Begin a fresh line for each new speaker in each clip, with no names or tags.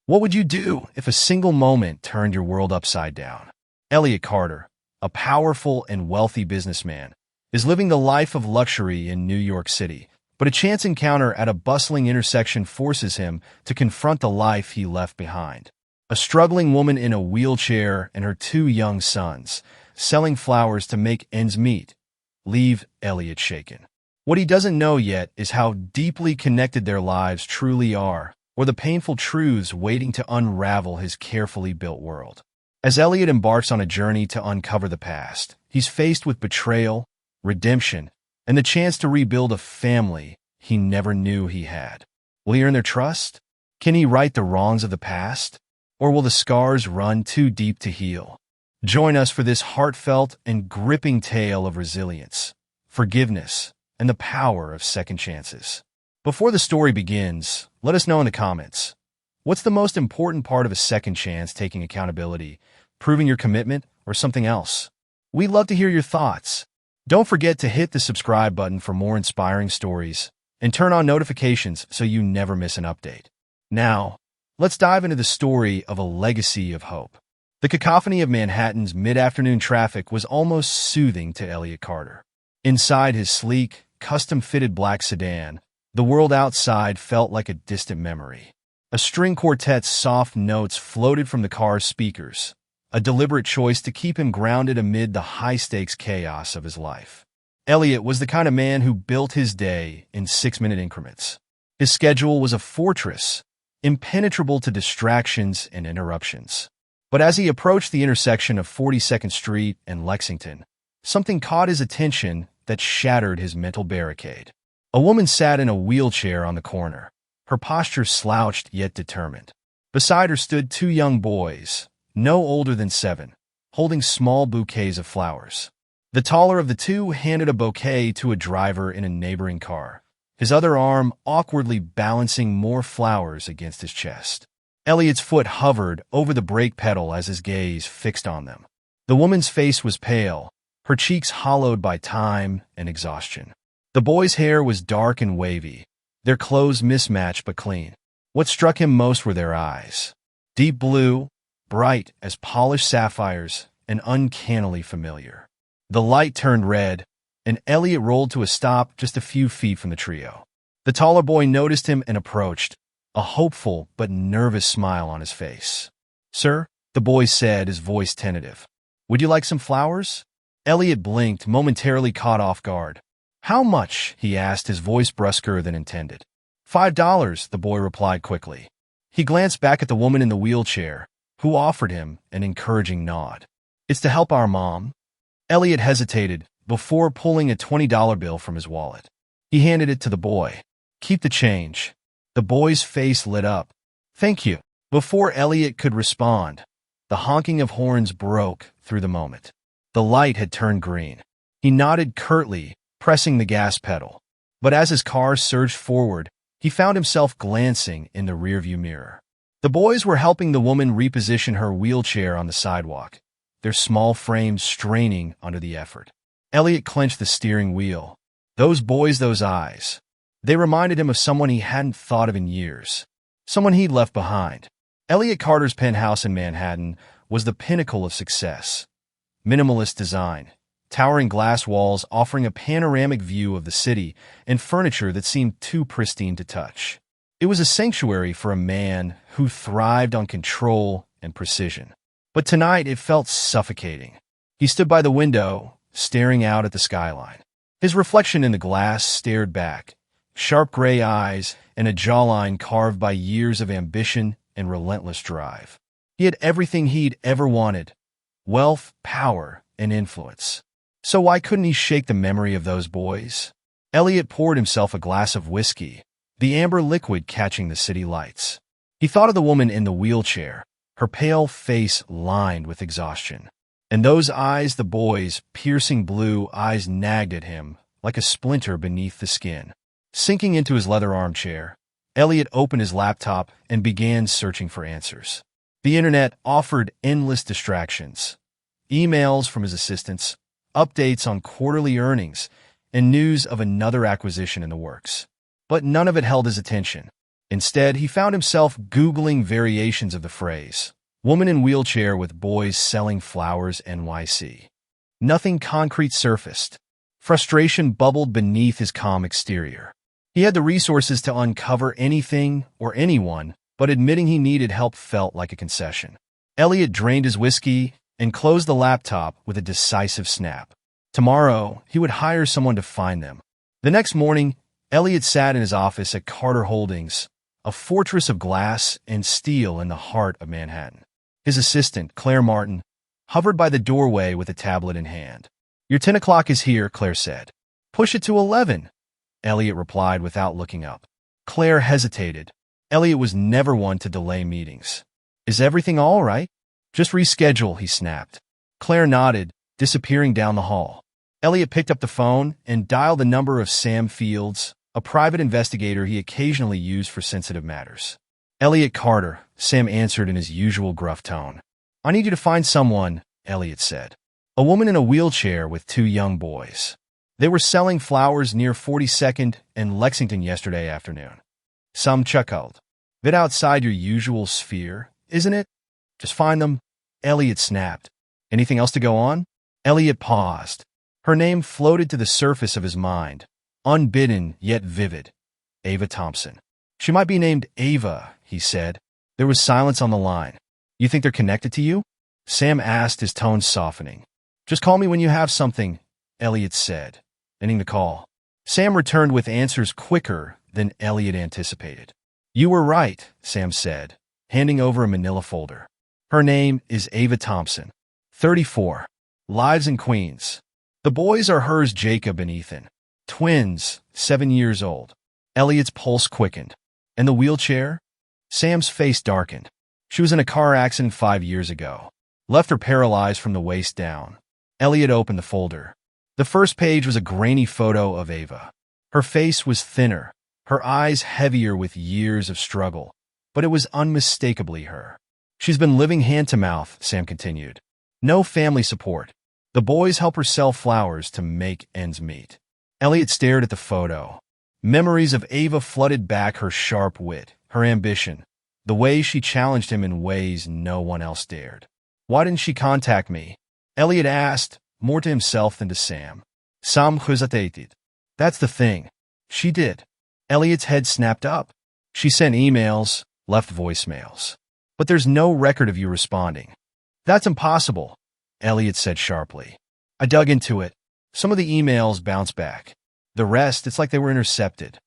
What would you do if a single moment turned your world upside down? Elliot Carter, a powerful and wealthy businessman, is living the life of luxury in New York City, but a chance encounter at a bustling intersection forces him to confront the life he left behind. A struggling woman in a wheelchair and her two young sons, selling flowers to make ends meet, leave Elliot shaken. What he doesn't know yet is how deeply connected their lives truly are, or the painful truths waiting to unravel his carefully built world. As Elliot embarks on a journey to uncover the past, he's faced with betrayal, redemption, and the chance to rebuild a family he never knew he had. Will he earn their trust? Can he right the wrongs of the past? Or will the scars run too deep to heal? Join us for this heartfelt and gripping tale of resilience, forgiveness, and the power of second chances. Before the story begins, let us know in the comments, what's the most important part of a second chance? Taking accountability, proving your commitment, or something else? We'd love to hear your thoughts. Don't forget to hit the subscribe button for more inspiring stories and turn on notifications so you never miss an update. Now, let's dive into the story of a legacy of hope. The cacophony of Manhattan's mid-afternoon traffic was almost soothing to Elliot Carter. Inside his sleek, custom-fitted black sedan, the world outside felt like a distant memory. A string quartet's soft notes floated from the car's speakers, a deliberate choice to keep him grounded amid the high-stakes chaos of his life. Elliot was the kind of man who built his day in 6-minute increments. His schedule was a fortress, impenetrable to distractions and interruptions. But as he approached the intersection of 42nd Street and Lexington, something caught his attention that shattered his mental barricade. A woman sat in a wheelchair on the corner, her posture slouched yet determined. Beside her stood two young boys, no older than 7, holding small bouquets of flowers. The taller of the two handed a bouquet to a driver in a neighboring car, his other arm awkwardly balancing more flowers against his chest. Elliot's foot hovered over the brake pedal as his gaze fixed on them. The woman's face was pale, her cheeks hollowed by time and exhaustion. The boy's hair was dark and wavy, their clothes mismatched but clean. What struck him most were their eyes. Deep blue, bright as polished sapphires, and uncannily familiar. The light turned red, and Elliot rolled to a stop just a few feet from the trio. The taller boy noticed him and approached, a hopeful but nervous smile on his face. "Sir," the boy said, his voice tentative. "Would you like some flowers?" Elliot blinked, momentarily caught off guard. "How much?" he asked, his voice brusquer than intended. $5, the boy replied quickly. He glanced back at the woman in the wheelchair, who offered him an encouraging nod. "It's to help our mom." Elliot hesitated before pulling a $20 bill from his wallet. He handed it to the boy. "Keep the change." The boy's face lit up. "Thank you." Before Elliot could respond, the honking of horns broke through the moment. The light had turned green. He nodded curtly, pressing the gas pedal. But as his car surged forward, he found himself glancing in the rearview mirror. The boys were helping the woman reposition her wheelchair on the sidewalk, their small frames straining under the effort. Elliot clenched the steering wheel. Those boys, those eyes. They reminded him of someone he hadn't thought of in years. Someone he'd left behind. Elliot Carter's penthouse in Manhattan was the pinnacle of success. Minimalist design, towering glass walls offering a panoramic view of the city, and furniture that seemed too pristine to touch. It was a sanctuary for a man who thrived on control and precision. But tonight it felt suffocating. He stood by the window, staring out at the skyline. His reflection in the glass stared back, sharp gray eyes and a jawline carved by years of ambition and relentless drive. He had everything he'd ever wanted: wealth, power, and influence. So why couldn't he shake the memory of those boys? Elliot poured himself a glass of whiskey, the amber liquid catching the city lights. He thought of the woman in the wheelchair, her pale face lined with exhaustion. And those eyes, the boys' piercing blue eyes, nagged at him like a splinter beneath the skin. Sinking into his leather armchair, Elliot opened his laptop and began searching for answers. The internet offered endless distractions. Emails from his assistants, updates on quarterly earnings, and news of another acquisition in the works. But none of it held his attention. Instead, he found himself Googling variations of the phrase, "woman in wheelchair with boys selling flowers NYC." Nothing concrete surfaced. Frustration bubbled beneath his calm exterior. He had the resources to uncover anything or anyone, but admitting he needed help felt like a concession. Elliot drained his whiskey and closed the laptop with a decisive snap. Tomorrow, he would hire someone to find them. The next morning, Elliot sat in his office at Carter Holdings, a fortress of glass and steel in the heart of Manhattan. His assistant, Claire Martin, hovered by the doorway with a tablet in hand. "Your 10 o'clock is here," Claire said. "Push it to 11, Elliot replied without looking up. Claire hesitated. Elliot was never one to delay meetings. "Is everything all right?" "Just reschedule," he snapped. Claire nodded, disappearing down the hall. Elliot picked up the phone and dialed the number of Sam Fields, a private investigator he occasionally used for sensitive matters. "Elliot Carter," Sam answered in his usual gruff tone. "I need you to find someone," Elliot said. "A woman in a wheelchair with 2 young boys. They were selling flowers near 42nd and Lexington yesterday afternoon." Sam chuckled. "Bit outside your usual sphere, isn't it? Just find them," Elliot snapped. "Anything else to go on?" Elliot paused. Her name floated to the surface of his mind, unbidden yet vivid. Ava Thompson. "She might be named Ava," he said. There was silence on the line. "You think they're connected to you?" Sam asked, his tone softening. "Just call me when you have something," Elliot said, ending the call. Sam returned with answers quicker than Elliot anticipated. "You were right," Sam said, handing over a manila folder. "Her name is Ava Thompson, 34, lives in Queens. The boys are hers, Jacob and Ethan. Twins, 7 years old." Elliot's pulse quickened. "And the wheelchair?" Sam's face darkened. "She was in a car accident 5 years ago. Left her paralyzed from the waist down." Elliot opened the folder. The first page was a grainy photo of Ava. Her face was thinner, her eyes heavier with years of struggle, but it was unmistakably her. "She's been living hand to mouth," Sam continued. "No family support. The boys help her sell flowers to make ends meet." Elliot stared at the photo. Memories of Ava flooded back, her sharp wit, her ambition, the way she challenged him in ways no one else dared. "Why didn't she contact me?" Elliot asked, more to himself than to Sam. "Sam hesitated." "That's the thing. She did." Elliot's head snapped up. "She sent emails, left voicemails. But there's no record of you responding." "That's impossible," Elliot said sharply. "I dug into it. Some of the emails bounced back. The rest, it's like they were intercepted."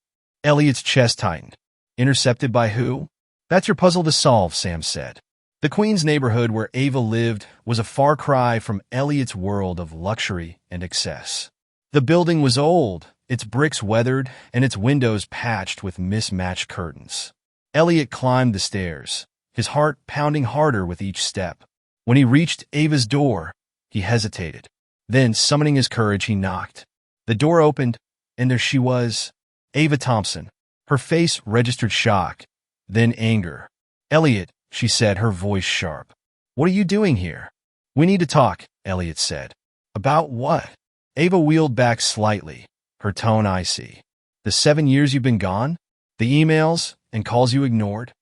Elliot's chest tightened. "Intercepted by who?" "That's your puzzle to solve," Sam said. The Queens neighborhood where Ava lived was a far cry from Elliot's world of luxury and excess. The building was old, its bricks weathered, and its windows patched with mismatched curtains. Elliot climbed the stairs, his heart pounding harder with each step. When he reached Ava's door, he hesitated. Then, summoning his courage, he knocked. The door opened, and there she was, Ava Thompson. Her face registered shock, then anger. "Elliot," she said, her voice sharp. "What are you doing here?" "We need to talk," Elliot said. "About what?" Ava wheeled back slightly, her tone icy. "The 7 years you've been gone? The emails and calls you ignored?"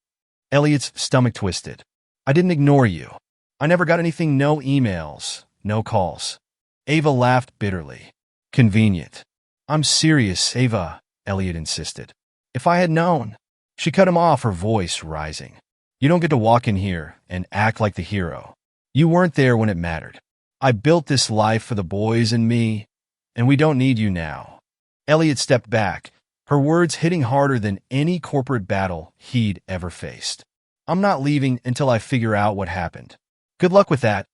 Elliot's stomach twisted. "I didn't ignore you. I never got anything, no emails, no calls." Ava laughed bitterly. "Convenient." "I'm serious, Ava," Elliot insisted. "If I had known." She cut him off, her voice rising. "You don't get to walk in here and act like the hero. You weren't there when it mattered. I built this life for the boys and me, and we don't need you now." Elliot stepped back, her words hitting harder than any corporate battle he'd ever faced. "I'm not leaving until I figure out what happened." "Good luck with that,"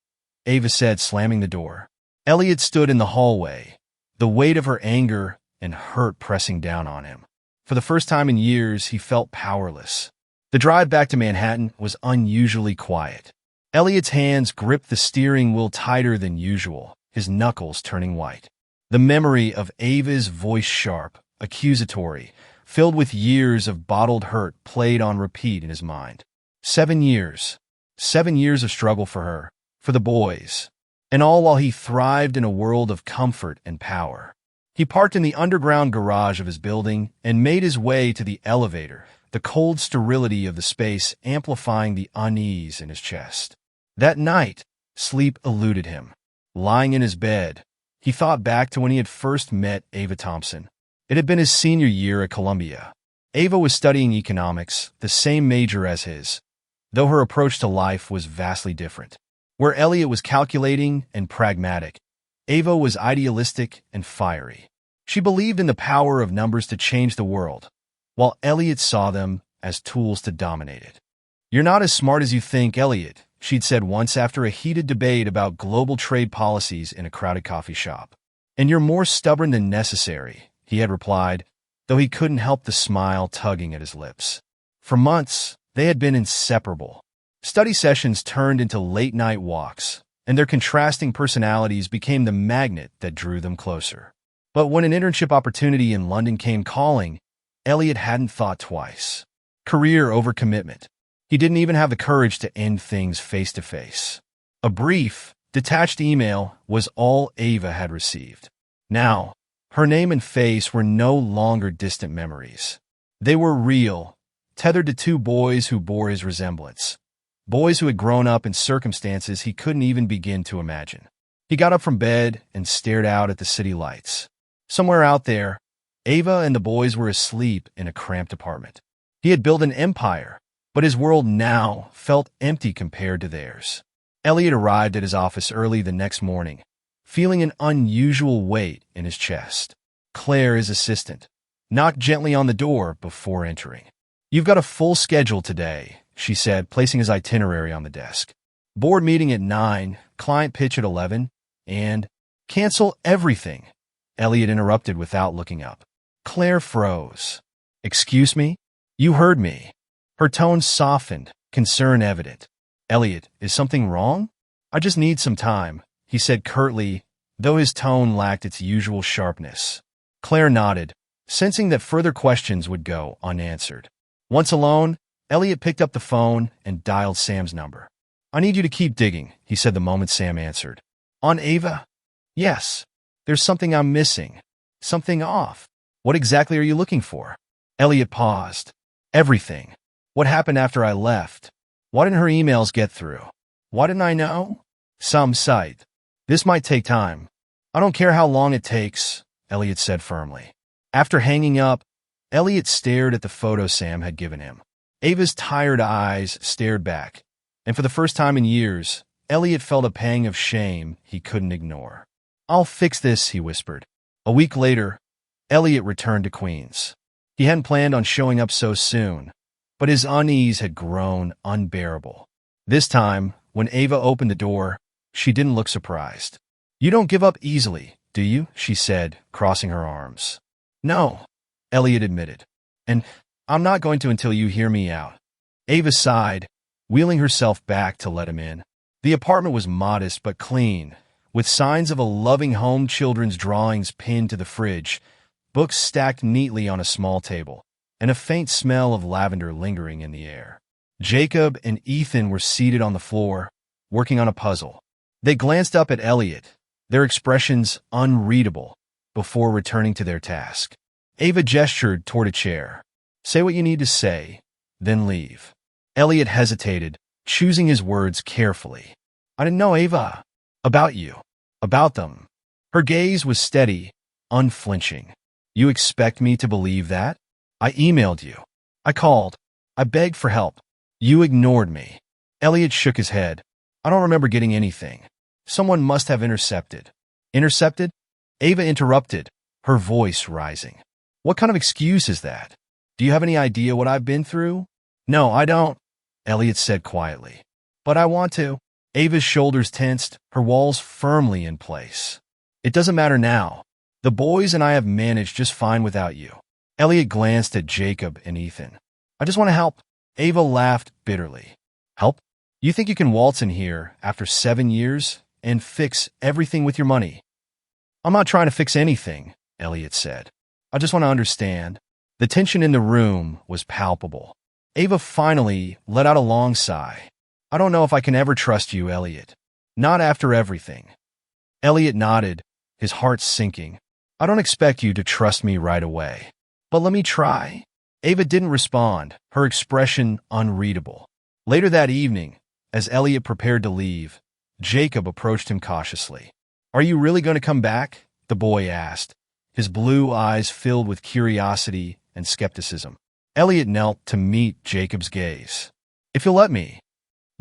Ava said, slamming the door. Elliot stood in the hallway, the weight of her anger and hurt pressing down on him. For the first time in years, he felt powerless. The drive back to Manhattan was unusually quiet. Elliot's hands gripped the steering wheel tighter than usual, his knuckles turning white. The memory of Ava's voice, sharp, accusatory, filled with years of bottled hurt, played on repeat in his mind. 7 years. 7 years of struggle for her, for the boys, and all while he thrived in a world of comfort and power. He parked in the underground garage of his building and made his way to the elevator, the cold sterility of the space amplifying the unease in his chest. That night, sleep eluded him. Lying in his bed, he thought back to when he had first met Ava Thompson. It had been his senior year at Columbia. Ava was studying economics, the same major as his, though her approach to life was vastly different. Where Elliot was calculating and pragmatic, Ava was idealistic and fiery. She believed in the power of numbers to change the world, while Elliot saw them as tools to dominate it. "You're not as smart as you think, Elliot," she'd said once after a heated debate about global trade policies in a crowded coffee shop. "And you're more stubborn than necessary," he had replied, though he couldn't help the smile tugging at his lips. For months, they had been inseparable. Study sessions turned into late-night walks, and their contrasting personalities became the magnet that drew them closer. But when an internship opportunity in London came calling, Elliot hadn't thought twice. Career over commitment. He didn't even have the courage to end things face-to-face. A brief, detached email was all Ava had received. Now, her name and face were no longer distant memories. They were real, tethered to two boys who bore his resemblance. Boys who had grown up in circumstances he couldn't even begin to imagine. He got up from bed and stared out at the city lights. Somewhere out there, Ava and the boys were asleep in a cramped apartment. He had built an empire, but his world now felt empty compared to theirs. Elliot arrived at his office early the next morning, feeling an unusual weight in his chest. Claire, his assistant, knocked gently on the door before entering. "You've got a full schedule today," she said, placing his itinerary on the desk. "Board meeting at 9, client pitch at 11, and cancel everything," Elliot interrupted without looking up. Claire froze. "Excuse me? You heard me." Her tone softened, concern evident. "Elliot, is something wrong?" "I just need some time," he said curtly, though his tone lacked its usual sharpness. Claire nodded, sensing that further questions would go unanswered. Once alone, Elliot picked up the phone and dialed Sam's number. "I need you to keep digging," he said the moment Sam answered. "On Ava?" "Yes. There's something I'm missing. Something off." "What exactly are you looking for?" Elliot paused. "Everything. What happened after I left? Why didn't her emails get through? Why didn't I know?" "Some site. This might take time." "I don't care how long it takes," Elliot said firmly. After hanging up, Elliot stared at the photo Sam had given him. Ava's tired eyes stared back, and for the first time in years, Elliot felt a pang of shame he couldn't ignore. "I'll fix this," he whispered. A week later, Elliot returned to Queens. He hadn't planned on showing up so soon, but his unease had grown unbearable. This time, when Ava opened the door, she didn't look surprised. "You don't give up easily, do you?" she said, crossing her arms. "No," Elliot admitted. "And I'm not going to until you hear me out." Ava sighed, wheeling herself back to let him in. The apartment was modest but clean, with signs of a loving home, children's drawings pinned to the fridge, books stacked neatly on a small table, and a faint smell of lavender lingering in the air. Jacob and Ethan were seated on the floor, working on a puzzle. They glanced up at Elliot, their expressions unreadable, before returning to their task. Ava gestured toward a chair. "Say what you need to say, then leave." Elliot hesitated, choosing his words carefully. "I didn't know, Ava. About you. About them." Her gaze was steady, unflinching. "You expect me to believe that? I emailed you. I called. I begged for help. You ignored me." Elliot shook his head. "I don't remember getting anything. Someone must have intercepted." "Intercepted?" Ava interrupted, her voice rising. "What kind of excuse is that? Do you have any idea what I've been through?" "No, I don't," Elliot said quietly. "But I want to." Ava's shoulders tensed, her walls firmly in place. "It doesn't matter now. The boys and I have managed just fine without you." Elliot glanced at Jacob and Ethan. "I just want to help." Ava laughed bitterly. "Help? You think you can waltz in here after 7 years and fix everything with your money?" "I'm not trying to fix anything," Elliot said. "I just want to understand." The tension in the room was palpable. Ava finally let out a long sigh. "I don't know if I can ever trust you, Elliot. Not after everything." Elliot nodded, his heart sinking. "I don't expect you to trust me right away. But let me try." Ava didn't respond, her expression unreadable. Later that evening, as Elliot prepared to leave, Jacob approached him cautiously. "Are you really going to come back?" the boy asked, his blue eyes filled with curiosity and skepticism. Elliot knelt to meet Jacob's gaze. "If you'll let me."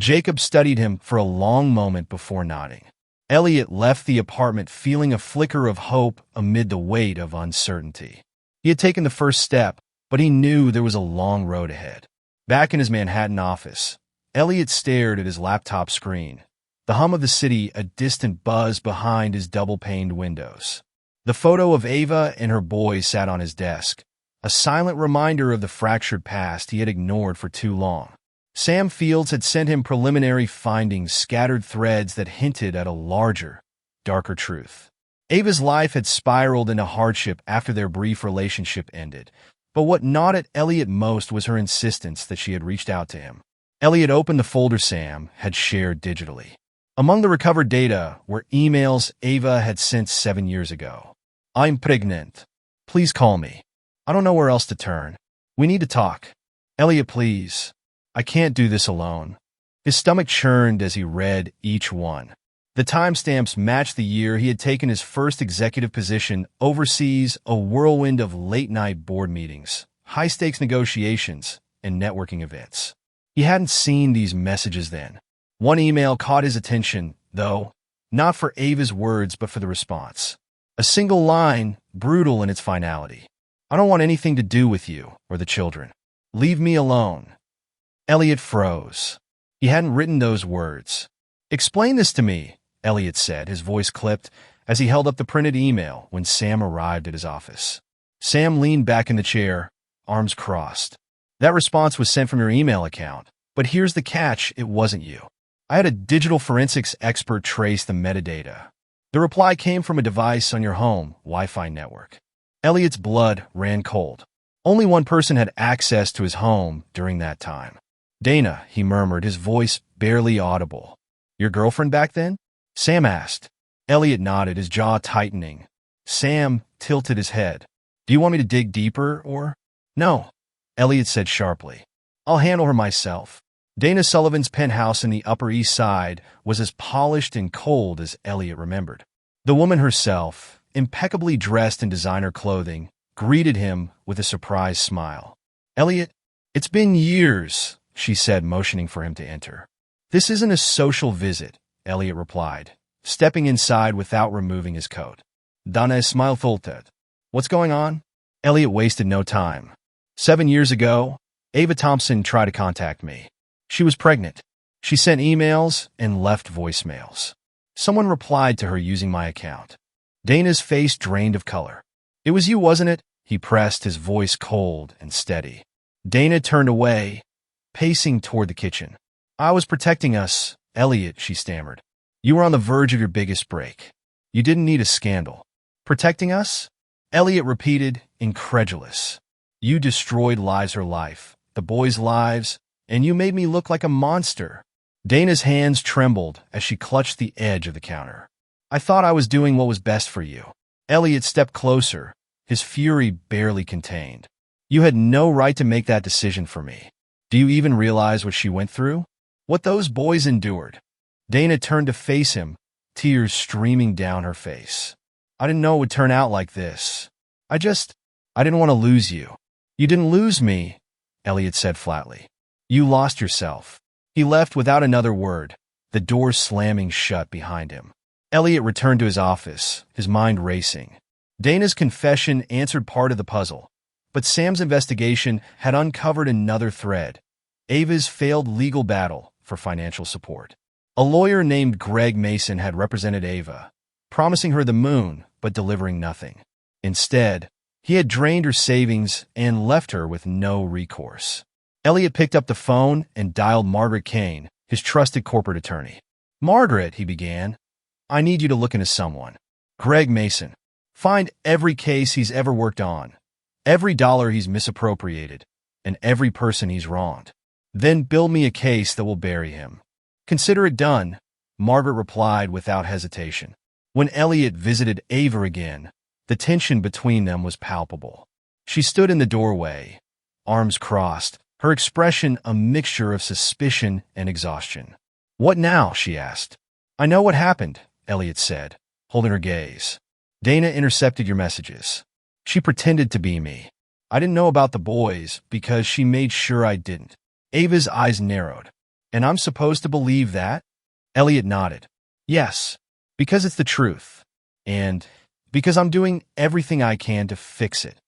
Jacob studied him for a long moment before nodding. Elliot left the apartment feeling a flicker of hope amid the weight of uncertainty. He had taken the first step, but he knew there was a long road ahead. Back in his Manhattan office, Elliot stared at his laptop screen, the hum of the city a distant buzz behind his double-paned windows. The photo of Ava and her boy sat on his desk, a silent reminder of the fractured past he had ignored for too long. Sam Fields had sent him preliminary findings, scattered threads that hinted at a larger, darker truth. Ava's life had spiraled into hardship after their brief relationship ended, but what gnawed at Elliot most was her insistence that she had reached out to him. Elliot opened the folder Sam had shared digitally. Among the recovered data were emails Ava had sent 7 years ago. "I'm pregnant. Please call me. I don't know where else to turn. We need to talk. Elliot, please. I can't do this alone." His stomach churned as he read each one. The timestamps matched the year he had taken his first executive position overseas, a whirlwind of late-night board meetings, high-stakes negotiations, and networking events. He hadn't seen these messages then. One email caught his attention, though, not for Ava's words but for the response. A single line, brutal in its finality. "I don't want anything to do with you or the children. Leave me alone." Elliot froze. He hadn't written those words. "Explain this to me," Elliot said, his voice clipped as he held up the printed email when Sam arrived at his office. Sam leaned back in the chair, arms crossed. "That response was sent from your email account, but here's the catch, it wasn't you. I had a digital forensics expert trace the metadata. The reply came from a device on your home Wi-Fi network." Elliot's blood ran cold. Only one person had access to his home during that time. "Dana," he murmured, his voice barely audible. "Your girlfriend back then?" Sam asked. Elliot nodded, his jaw tightening. Sam tilted his head. "Do you want me to dig deeper, or—" "No," Elliot said sharply. "I'll handle her myself." Dana Sullivan's penthouse in the Upper East Side was as polished and cold as Elliot remembered. The woman herself, impeccably dressed in designer clothing, greeted him with a surprised smile. "Elliot, it's been years," she said, motioning for him to enter. "This isn't a social visit," Elliot replied, stepping inside without removing his coat. Dana smiled faltered. "What's going on?" Elliot wasted no time. 7 years ago, Ava Thompson tried to contact me. She was pregnant. She sent emails and left voicemails. Someone replied to her using my account. Dana's face drained of color. "It was you, wasn't it?" he pressed, his voice cold and steady. Dana turned away, pacing toward the kitchen. "I was protecting us, Elliot," she stammered. "You were on the verge of your biggest break. You didn't need a scandal." "Protecting us?" Elliot repeated, incredulous. "You destroyed her life, the boys' lives, and you made me look like a monster." Dana's hands trembled as she clutched the edge of the counter. "I thought I was doing what was best for you." Elliot stepped closer, his fury barely contained. "You had no right to make that decision for me. Do you even realize what she went through? What those boys endured?" Dana turned to face him, tears streaming down her face. "I didn't know it would turn out like this. I didn't want to lose you." "You didn't lose me," Elliot said flatly. "You lost yourself." He left without another word, the door slamming shut behind him. Elliot returned to his office, his mind racing. Dana's confession answered part of the puzzle, but Sam's investigation had uncovered another thread: Ava's failed legal battle for financial support. A lawyer named Greg Mason had represented Ava, promising her the moon but delivering nothing. Instead, he had drained her savings and left her with no recourse. Elliot picked up the phone and dialed Margaret Kane, his trusted corporate attorney. "Margaret," he began, "I need you to look into someone. Greg Mason. Find every case he's ever worked on, every dollar he's misappropriated, and every person he's wronged. Then build me a case that will bury him." "Consider it done," Margaret replied without hesitation. When Elliot visited Ava again, the tension between them was palpable. She stood in the doorway, arms crossed, her expression a mixture of suspicion and exhaustion. "What now?" she asked. "I know what happened," Elliot said, holding her gaze. "Dana intercepted your messages. She pretended to be me. I didn't know about the boys because she made sure I didn't." Ava's eyes narrowed. "And I'm supposed to believe that?" Elliot nodded. "Yes, because it's the truth. And because I'm doing everything I can to fix it."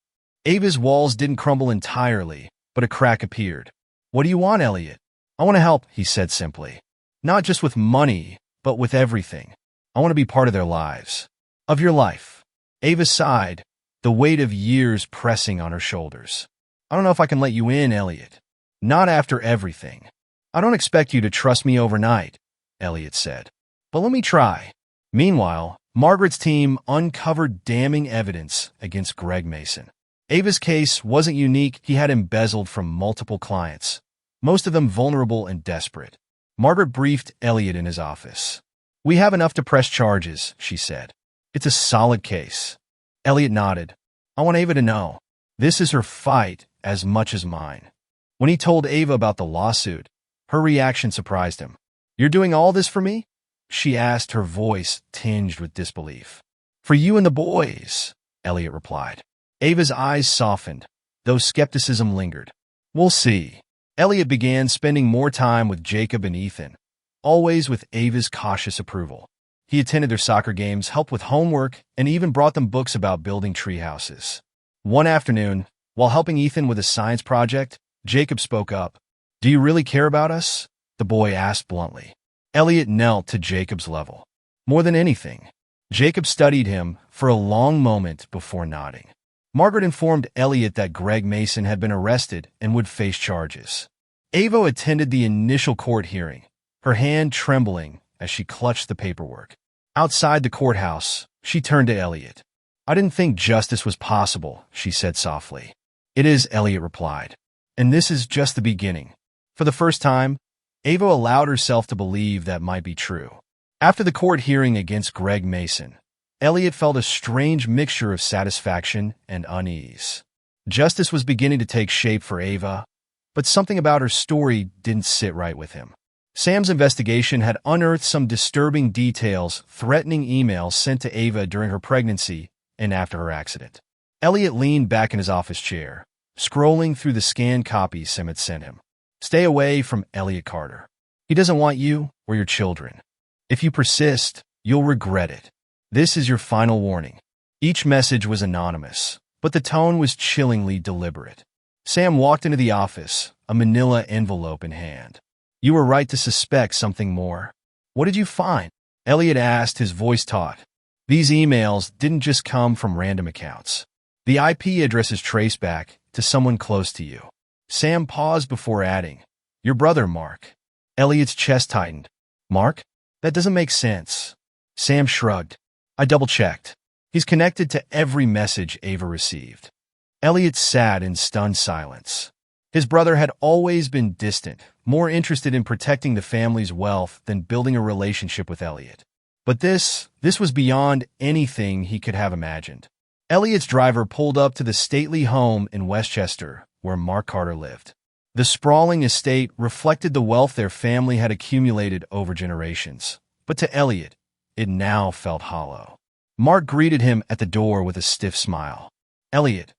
Ava's walls didn't crumble entirely, but a crack appeared. "What do you want, Elliot?" "I want to help," he said simply. "Not just with money, but with everything. I want to be part of their lives. Of your life." Ava sighed, the weight of years pressing on her shoulders. "I don't know if I can let you in, Elliot. Not after everything." "I don't expect you to trust me overnight," Elliot said. "But let me try." Meanwhile, Margaret's team uncovered damning evidence against Greg Mason. Ava's case wasn't unique. He had embezzled from multiple clients, most of them vulnerable and desperate. Margaret briefed Elliot in his office. "We have enough to press charges," she said. "It's a solid case." Elliot nodded. "I want Ava to know. This is her fight as much as mine." When he told Ava about the lawsuit, her reaction surprised him. "You're doing all this for me?" she asked, her voice tinged with disbelief. "For you and the boys," Elliot replied. Ava's eyes softened, though skepticism lingered. "We'll see." Elliot began spending more time with Jacob and Ethan, always with Ava's cautious approval. He attended their soccer games, helped with homework, and even brought them books about building treehouses. One afternoon, while helping Ethan with a science project, Jacob spoke up. "Do you really care about us?" the boy asked bluntly. Elliot knelt to Jacob's level. "More than anything." Jacob studied him for a long moment before nodding. Margaret informed Elliot that Greg Mason had been arrested and would face charges. Ava attended the initial court hearing, her hand trembling as she clutched the paperwork. Outside the courthouse, she turned to Elliot. "I didn't think justice was possible," she said softly. "It is," Elliot replied. "And this is just the beginning." For the first time, Ava allowed herself to believe that might be true. After the court hearing against Greg Mason, Elliot felt a strange mixture of satisfaction and unease. Justice was beginning to take shape for Ava, but something about her story didn't sit right with him. Sam's investigation had unearthed some disturbing details, threatening emails sent to Ava during her pregnancy and after her accident. Elliot leaned back in his office chair, scrolling through the scanned copies Sam had sent him. "Stay away from Elliot Carter. He doesn't want you or your children. If you persist, you'll regret it. This is your final warning." Each message was anonymous, but the tone was chillingly deliberate. Sam walked into the office, a manila envelope in hand. "You were right to suspect something more." "What did you find?" Elliot asked, his voice taut. "These emails didn't just come from random accounts. The IP address is traced back to someone close to you." Sam paused before adding, "Your brother, Mark." Elliot's chest tightened. "Mark? That doesn't make sense." Sam shrugged. "I double-checked. He's connected to every message Ava received." Elliot sat in stunned silence. His brother had always been distant, more interested in protecting the family's wealth than building a relationship with Elliot. But this was beyond anything he could have imagined. Elliot's driver pulled up to the stately home in Westchester, where Mark Carter lived. The sprawling estate reflected the wealth their family had accumulated over generations. But to Elliot, it now felt hollow. Mark greeted him at the door with a stiff smile. "Elliot,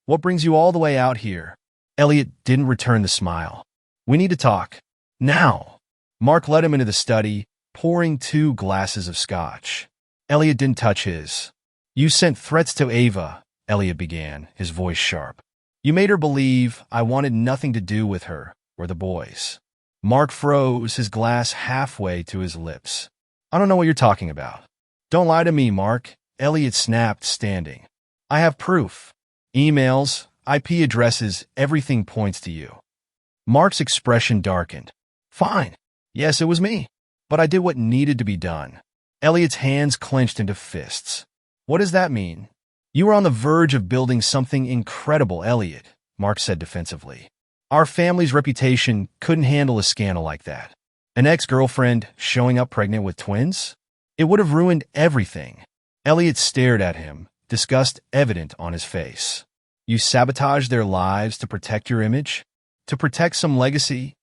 what brings you all the way out here?" Elliot didn't return the smile. "We need to talk. Now." Mark led him into the study, pouring 2 glasses of scotch. Elliot didn't touch his. "You sent threats to Ava," Elliot began, his voice sharp. "You made her believe I wanted nothing to do with her or the boys." Mark froze, his glass halfway to his lips. "I don't know what you're talking about." "Don't lie to me, Mark," Elliot snapped, standing. "I have proof. Emails, IP addresses, everything points to you." Mark's expression darkened. "Fine. Yes, it was me. But I did what needed to be done." Elliot's hands clenched into fists. "What does that mean?" "You were on the verge of building something incredible, Elliot," Mark said defensively. "Our family's reputation couldn't handle a scandal like that. An ex-girlfriend showing up pregnant with twins? It would have ruined everything." Elliot stared at him, disgust evident on his face. You sabotaged their lives to protect your image? To protect some legacy?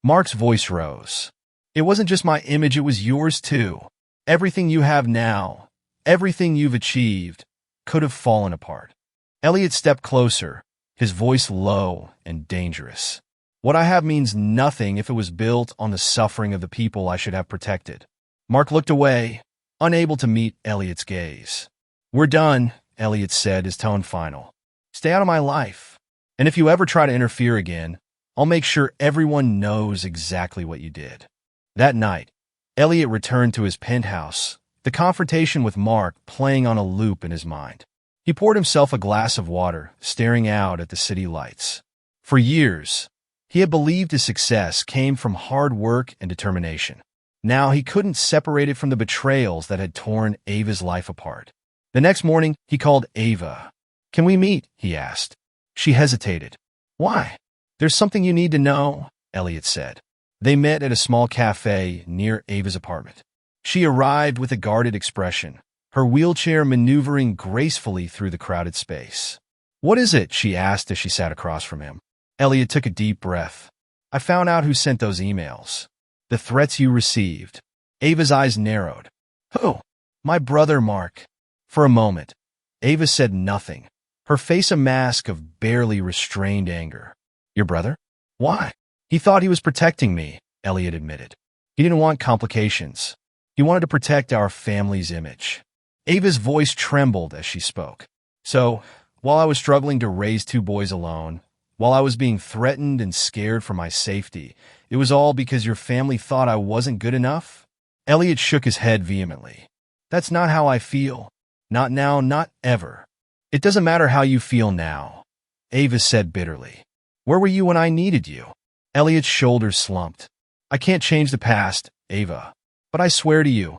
Mark's voice rose. It wasn't just my image, it was yours too. Everything you have now, everything you've achieved, could have fallen apart. Elliot stepped closer, his voice low and dangerous. What I have means nothing if it was built on the suffering of the people I should have protected. Mark looked away, unable to meet Elliot's gaze. We're done, Elliot said, his tone final. Stay out of my life. And if you ever try to interfere again, I'll make sure everyone knows exactly what you did. That night, Elliot returned to his penthouse, the confrontation with Mark playing on a loop in his mind. He poured himself a glass of water, staring out at the city lights. For years, he had believed his success came from hard work and determination. Now he couldn't separate it from the betrayals that had torn Ava's life apart. The next morning, he called Ava. Can we meet? He asked. She hesitated. Why? There's something you need to know, Elliot said. They met at a small cafe near Ava's apartment. She arrived with a guarded expression, her wheelchair maneuvering gracefully through the crowded space. What is it? She asked as she sat across from him. Elliot took a deep breath. I found out who sent those emails. The threats you received. Ava's eyes narrowed. Who? My brother, Mark. For a moment, Ava said nothing, her face a mask of barely restrained anger. Your brother? Why? He thought he was protecting me, Elliot admitted. He didn't want complications. He wanted to protect our family's image. Ava's voice trembled as she spoke. So, while I was struggling to raise two boys alone, while I was being threatened and scared for my safety, it was all because your family thought I wasn't good enough? Elliot shook his head vehemently. That's not how I feel. Not now, not ever. It doesn't matter how you feel now, Ava said bitterly. Where were you when I needed you? Elliot's shoulders slumped. I can't change the past, Ava. But I swear to you,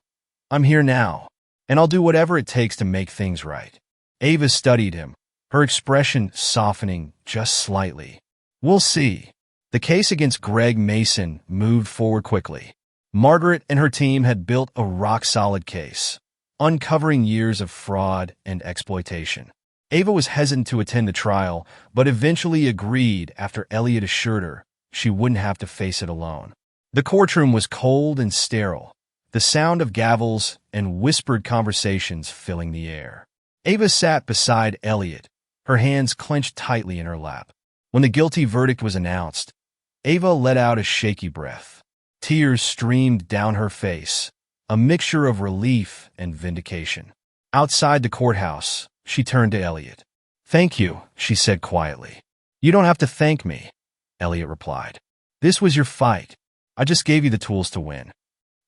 I'm here now, and I'll do whatever it takes to make things right. Ava studied him, her expression softening just slightly. We'll see. The case against Greg Mason moved forward quickly. Margaret and her team had built a rock-solid case, uncovering years of fraud and exploitation. Ava was hesitant to attend the trial, but eventually agreed after Elliot assured her she wouldn't have to face it alone. The courtroom was cold and sterile, the sound of gavels and whispered conversations filling the air. Ava sat beside Elliot, her hands clenched tightly in her lap. When the guilty verdict was announced, Ava let out a shaky breath. Tears streamed down her face, a mixture of relief and vindication. Outside the courthouse, she turned to Elliot. Thank you, she said quietly. You don't have to thank me, Elliot replied. This was your fight. I just gave you the tools to win.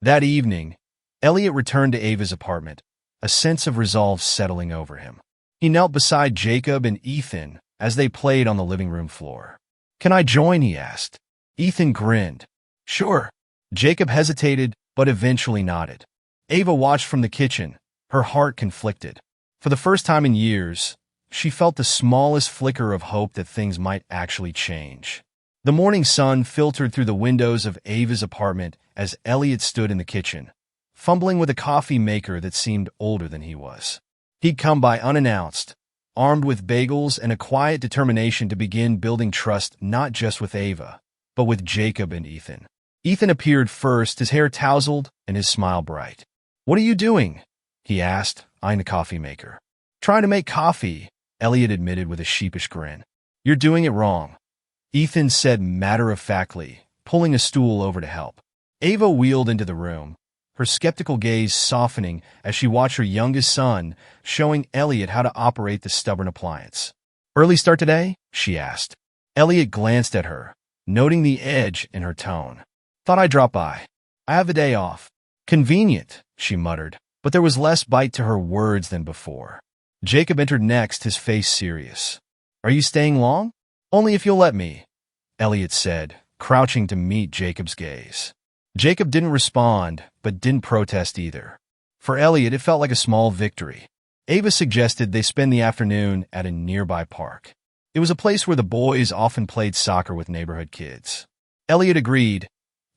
That evening, Elliot returned to Ava's apartment, a sense of resolve settling over him. He knelt beside Jacob and Ethan as they played on the living room floor. Can I join? He asked. Ethan grinned. Sure. Jacob hesitated, but eventually nodded. Ava watched from the kitchen, her heart conflicted. For the first time in years, she felt the smallest flicker of hope that things might actually change. The morning sun filtered through the windows of Ava's apartment as Elliot stood in the kitchen, fumbling with a coffee maker that seemed older than he was. He'd come by unannounced, armed with bagels and a quiet determination to begin building trust not just with Ava, but with Jacob and Ethan. Ethan appeared first, his hair tousled and his smile bright. What are you doing? He asked, eyeing the coffee maker. Trying to make coffee, Elliot admitted with a sheepish grin. You're doing it wrong, Ethan said matter-of-factly, pulling a stool over to help. Ava wheeled into the room, her skeptical gaze softening as she watched her youngest son showing Elliot how to operate the stubborn appliance. Early start today? She asked. Elliot glanced at her, noting the edge in her tone. Thought I'd drop by. I have the day off. Convenient, she muttered, but there was less bite to her words than before. Jacob entered next, his face serious. Are you staying long? Only if you'll let me, Elliot said, crouching to meet Jacob's gaze. Jacob didn't respond, but didn't protest either. For Elliot, it felt like a small victory. Ava suggested they spend the afternoon at a nearby park. It was a place where the boys often played soccer with neighborhood kids. Elliot agreed,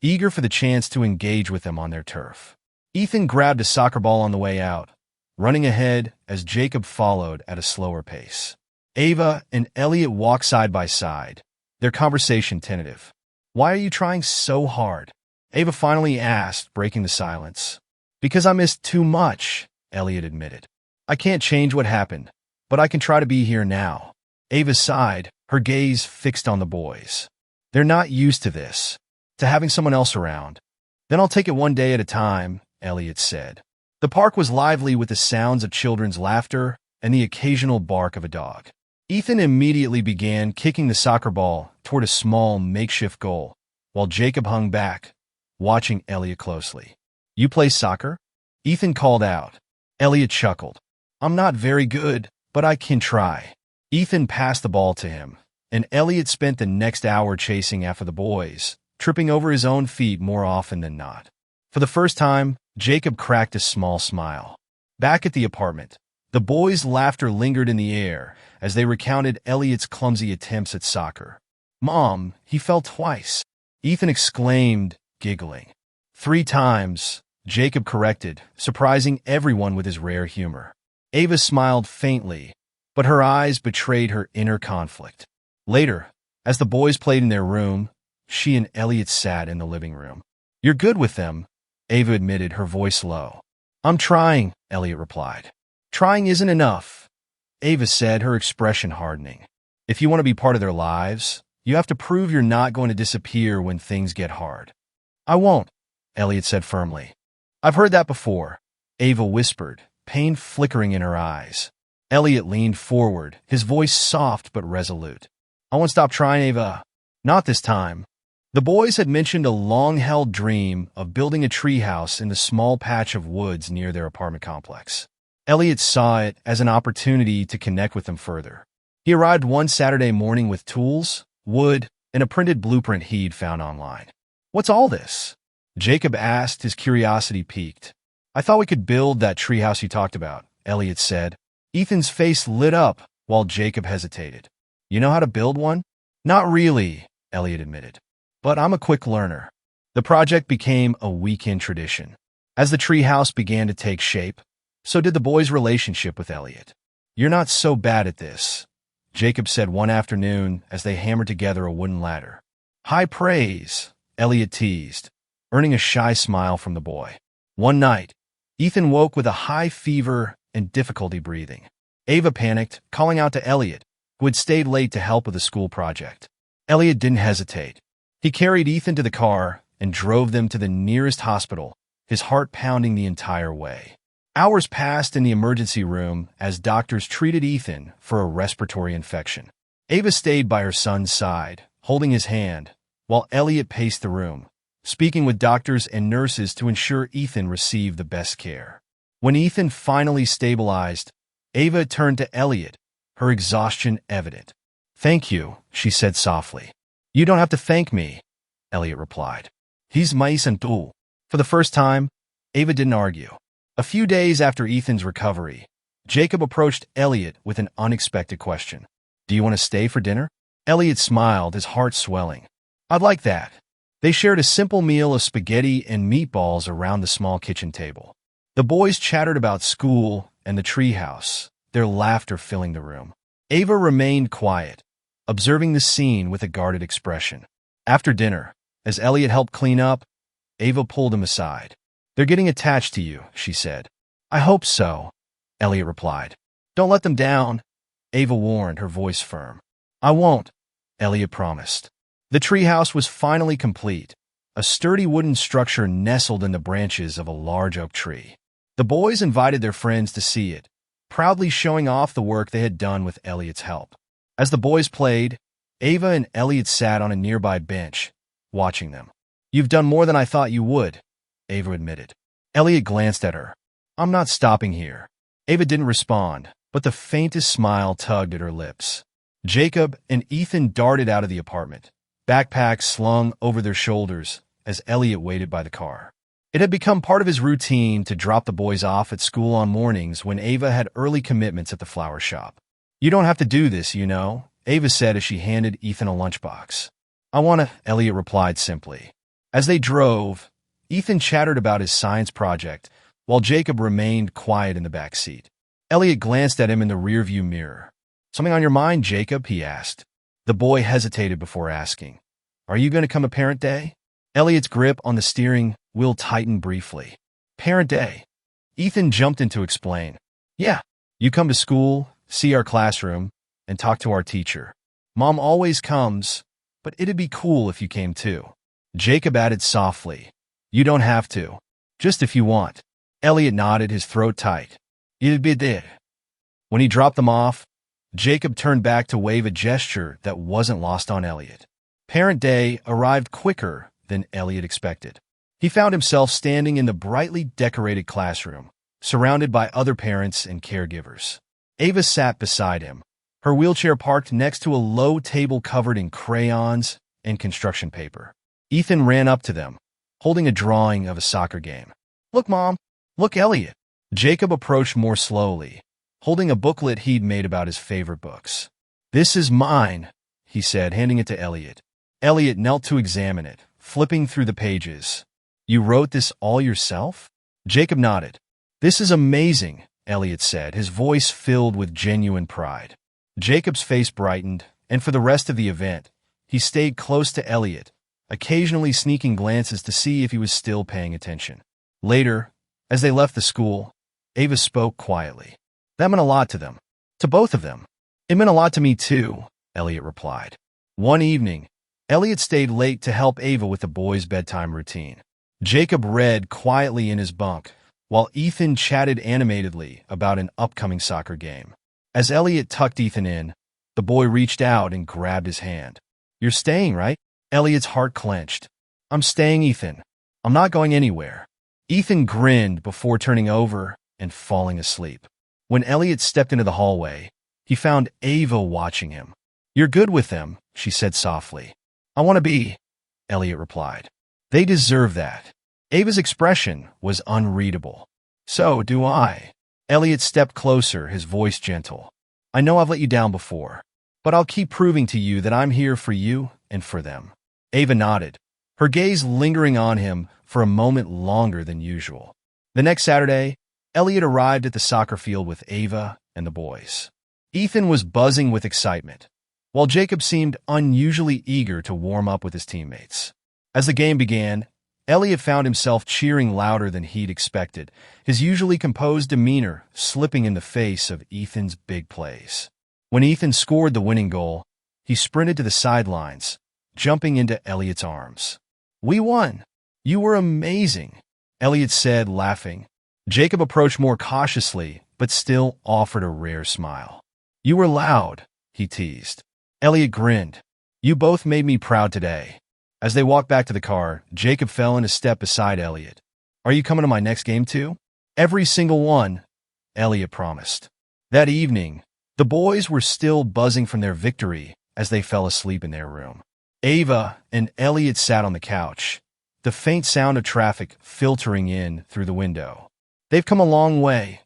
eager for the chance to engage with them on their turf. Ethan grabbed a soccer ball on the way out, running ahead as Jacob followed at a slower pace. Ava and Elliot walk side by side, their conversation tentative. "Why are you trying so hard?" Ava finally asked, breaking the silence. "Because I missed too much," Elliot admitted. "I can't change what happened, but I can try to be here now." Ava sighed, her gaze fixed on the boys. "They're not used to this, to having someone else around." "Then I'll take it one day at a time," Elliot said. The park was lively with the sounds of children's laughter and the occasional bark of a dog. Ethan immediately began kicking the soccer ball toward a small makeshift goal, while Jacob hung back, watching Elliot closely. "You play soccer?" Ethan called out. Elliot chuckled. "I'm not very good, but I can try." Ethan passed the ball to him, and Elliot spent the next hour chasing after the boys, tripping over his own feet more often than not. For the first time, Jacob cracked a small smile. Back at the apartment, the boys' laughter lingered in the air as they recounted Elliot's clumsy attempts at soccer. "Mom, he fell twice," Ethan exclaimed, giggling. "3 times," Jacob corrected, surprising everyone with his rare humor. Ava smiled faintly, but her eyes betrayed her inner conflict. Later, as the boys played in their room, she and Elliot sat in the living room. "You're good with them," Ava admitted, her voice low. "I'm trying," Elliot replied. "Trying isn't enough," Ava said, her expression hardening. "If you want to be part of their lives, you have to prove you're not going to disappear when things get hard." "I won't," Elliot said firmly. "I've heard that before," Ava whispered, pain flickering in her eyes. Elliot leaned forward, his voice soft but resolute. "I won't stop trying, Ava. Not this time." The boys had mentioned a long-held dream of building a treehouse in the small patch of woods near their apartment complex. Elliot saw it as an opportunity to connect with them further. He arrived one Saturday morning with tools, wood, and a printed blueprint he'd found online. "What's all this?" Jacob asked, his curiosity piqued. "I thought we could build that treehouse you talked about," Elliot said. Ethan's face lit up while Jacob hesitated. "You know how to build one?" "Not really," Elliot admitted. "But I'm a quick learner." The project became a weekend tradition. As the treehouse began to take shape, so did the boys' relationship with Elliot. "You're not so bad at this," Jacob said one afternoon as they hammered together a wooden ladder. "High praise," Elliot teased, earning a shy smile from the boy. One night, Ethan woke with a high fever and difficulty breathing. Ava panicked, calling out to Elliot, who had stayed late to help with the school project. Elliot didn't hesitate. He carried Ethan to the car and drove them to the nearest hospital, his heart pounding the entire way. Hours passed in the emergency room as doctors treated Ethan for a respiratory infection. Ava stayed by her son's side, holding his hand, while Elliot paced the room, speaking with doctors and nurses to ensure Ethan received the best care. When Ethan finally stabilized, Ava turned to Elliot, her exhaustion evident. "Thank you," she said softly. "You don't have to thank me," Elliot replied. "He's my son too." For the first time, Ava didn't argue. A few days after Ethan's recovery, Jacob approached Elliot with an unexpected question. "Do you want to stay for dinner?" Elliot smiled, his heart swelling. "I'd like that." They shared a simple meal of spaghetti and meatballs around the small kitchen table. The boys chattered about school and the treehouse, their laughter filling the room. Ava remained quiet, observing the scene with a guarded expression. After dinner, as Elliot helped clean up, Ava pulled him aside. "They're getting attached to you," she said. "I hope so," Elliot replied. "Don't let them down," Ava warned, her voice firm. "I won't," Elliot promised. The treehouse was finally complete, a sturdy wooden structure nestled in the branches of a large oak tree. The boys invited their friends to see it, proudly showing off the work they had done with Elliot's help. As the boys played, Ava and Elliot sat on a nearby bench, watching them. "You've done more than I thought you would," Ava admitted. Elliot glanced at her. "I'm not stopping here." Ava didn't respond, but the faintest smile tugged at her lips. Jacob and Ethan darted out of the apartment, backpacks slung over their shoulders as Elliot waited by the car. It had become part of his routine to drop the boys off at school on mornings when Ava had early commitments at the flower shop. "You don't have to do this, you know," Ava said as she handed Ethan a lunchbox. "I want to," Elliot replied simply. As they drove, Ethan chattered about his science project, while Jacob remained quiet in the back seat. Elliot glanced at him in the rearview mirror. Something on your mind, Jacob? He asked. The boy hesitated before asking, Are you going to come to Parent Day? Elliot's grip on the steering wheel tightened briefly. Parent Day. Ethan jumped in to explain. Yeah, you come to school, see our classroom, and talk to our teacher. Mom always comes, but it'd be cool if you came too. Jacob added softly. You don't have to. Just if you want. Elliot nodded, his throat tight. It'd be there. When he dropped them off, Jacob turned back to wave a gesture that wasn't lost on Elliot. Parent Day arrived quicker than Elliot expected. He found himself standing in the brightly decorated classroom, surrounded by other parents and caregivers. Ava sat beside him, her wheelchair parked next to a low table covered in crayons and construction paper. Ethan ran up to them, holding a drawing of a soccer game. Look, Mom. Look, Elliot. Jacob approached more slowly, holding a booklet he'd made about his favorite books. This is mine, he said, handing it to Elliot. Elliot knelt to examine it, flipping through the pages. You wrote this all yourself? Jacob nodded. This is amazing, Elliot said, his voice filled with genuine pride. Jacob's face brightened, and for the rest of the event, he stayed close to Elliot, occasionally sneaking glances to see if he was still paying attention. Later, as they left the school, Ava spoke quietly. That meant a lot to them. To both of them. It meant a lot to me too, Elliot replied. One evening, Elliot stayed late to help Ava with the boys' bedtime routine. Jacob read quietly in his bunk, while Ethan chatted animatedly about an upcoming soccer game. As Elliot tucked Ethan in, the boy reached out and grabbed his hand. You're staying, right? Elliot's heart clenched. I'm staying, Ethan. I'm not going anywhere. Ethan grinned before turning over and falling asleep. When Elliot stepped into the hallway, he found Ava watching him. You're good with them, she said softly. I want to be, Elliot replied. They deserve that. Ava's expression was unreadable. So do I. Elliot stepped closer, his voice gentle. I know I've let you down before, but I'll keep proving to you that I'm here for you and for them. Ava nodded, her gaze lingering on him for a moment longer than usual. The next Saturday, Elliot arrived at the soccer field with Ava and the boys. Ethan was buzzing with excitement, while Jacob seemed unusually eager to warm up with his teammates. As the game began, Elliot found himself cheering louder than he'd expected, his usually composed demeanor slipping in the face of Ethan's big plays. When Ethan scored the winning goal, he sprinted to the sidelines, jumping into Elliot's arms. We won. You were amazing, Elliot said, laughing. Jacob approached more cautiously, but still offered a rare smile. You were loud, he teased. Elliot grinned. You both made me proud today. As they walked back to the car, Jacob fell into step beside Elliot. Are you coming to my next game too? Every single one, Elliot promised. That evening, the boys were still buzzing from their victory as they fell asleep in their room. Ava and Elliot sat on the couch, the faint sound of traffic filtering in through the window. They've come a long way,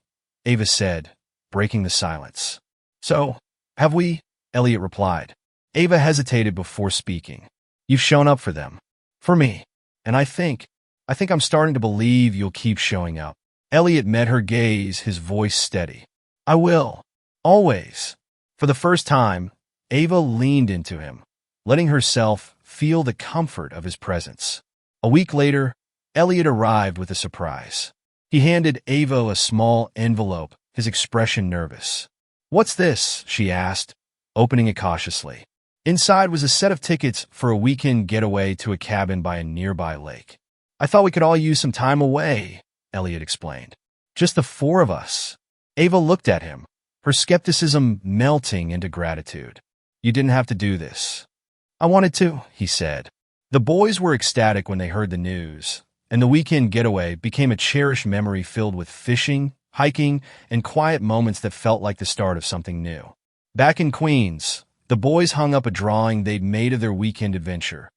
Ava said, breaking the silence. So, have we? Elliot replied. Ava hesitated before speaking. You've shown up for them. For me. And I think I'm starting to believe you'll keep showing up. Elliot met her gaze, his voice steady. I will. Always. For the first time, Ava leaned into him, letting herself feel the comfort of his presence. A week later, Elliot arrived with a surprise. He handed Ava a small envelope, his expression nervous. What's this? She asked, opening it cautiously. Inside was a set of tickets for a weekend getaway to a cabin by a nearby lake. I thought we could all use some time away, Elliot explained. Just the four of us. Ava looked at him, her skepticism melting into gratitude. You didn't have to do this. I wanted to, he said. The boys were ecstatic when they heard the news, and the weekend getaway became a cherished memory filled with fishing, hiking, and quiet moments that felt like the start of something new. Back in Queens, the boys hung up a drawing they'd made of their weekend adventure.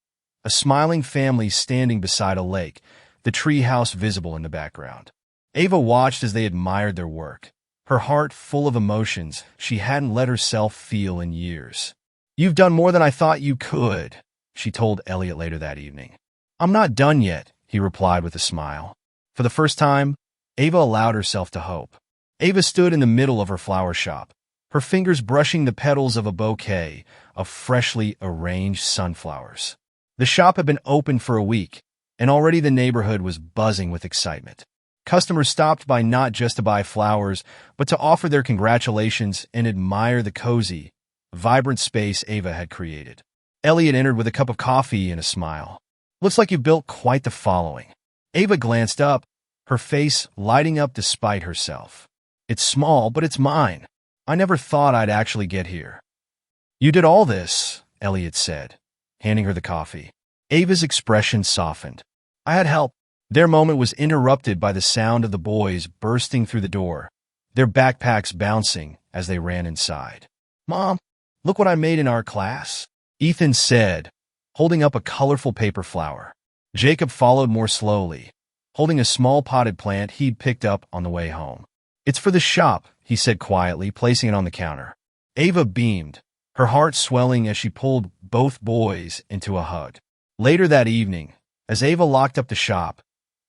A smiling family standing beside a lake, the treehouse visible in the background. Ava watched as they admired their work, her heart full of emotions she hadn't let herself feel in years. You've done more than I thought you could, she told Elliot later that evening. I'm not done yet, he replied with a smile. For the first time, Ava allowed herself to hope. Ava stood in the middle of her flower shop, her fingers brushing the petals of a bouquet of freshly arranged sunflowers. The shop had been open for a week, and already the neighborhood was buzzing with excitement. Customers stopped by not just to buy flowers, but to offer their congratulations and admire the cozy, vibrant space Ava had created. Elliot entered with a cup of coffee and a smile. "Looks like you've built quite the following." Ava glanced up, her face lighting up despite herself. "It's small, but it's mine. I never thought I'd actually get here." "You did all this," Elliot said, handing her the coffee. Ava's expression softened. "I had help." Their moment was interrupted by the sound of the boys bursting through the door, their backpacks bouncing as they ran inside. "Mom, look what I made in our class," Ethan said, holding up a colorful paper flower. Jacob followed more slowly, holding a small potted plant he'd picked up on the way home. "It's for the shop," he said quietly, placing it on the counter. Ava beamed, her heart swelling as she pulled both boys into a hug. Later that evening, as Ava locked up the shop,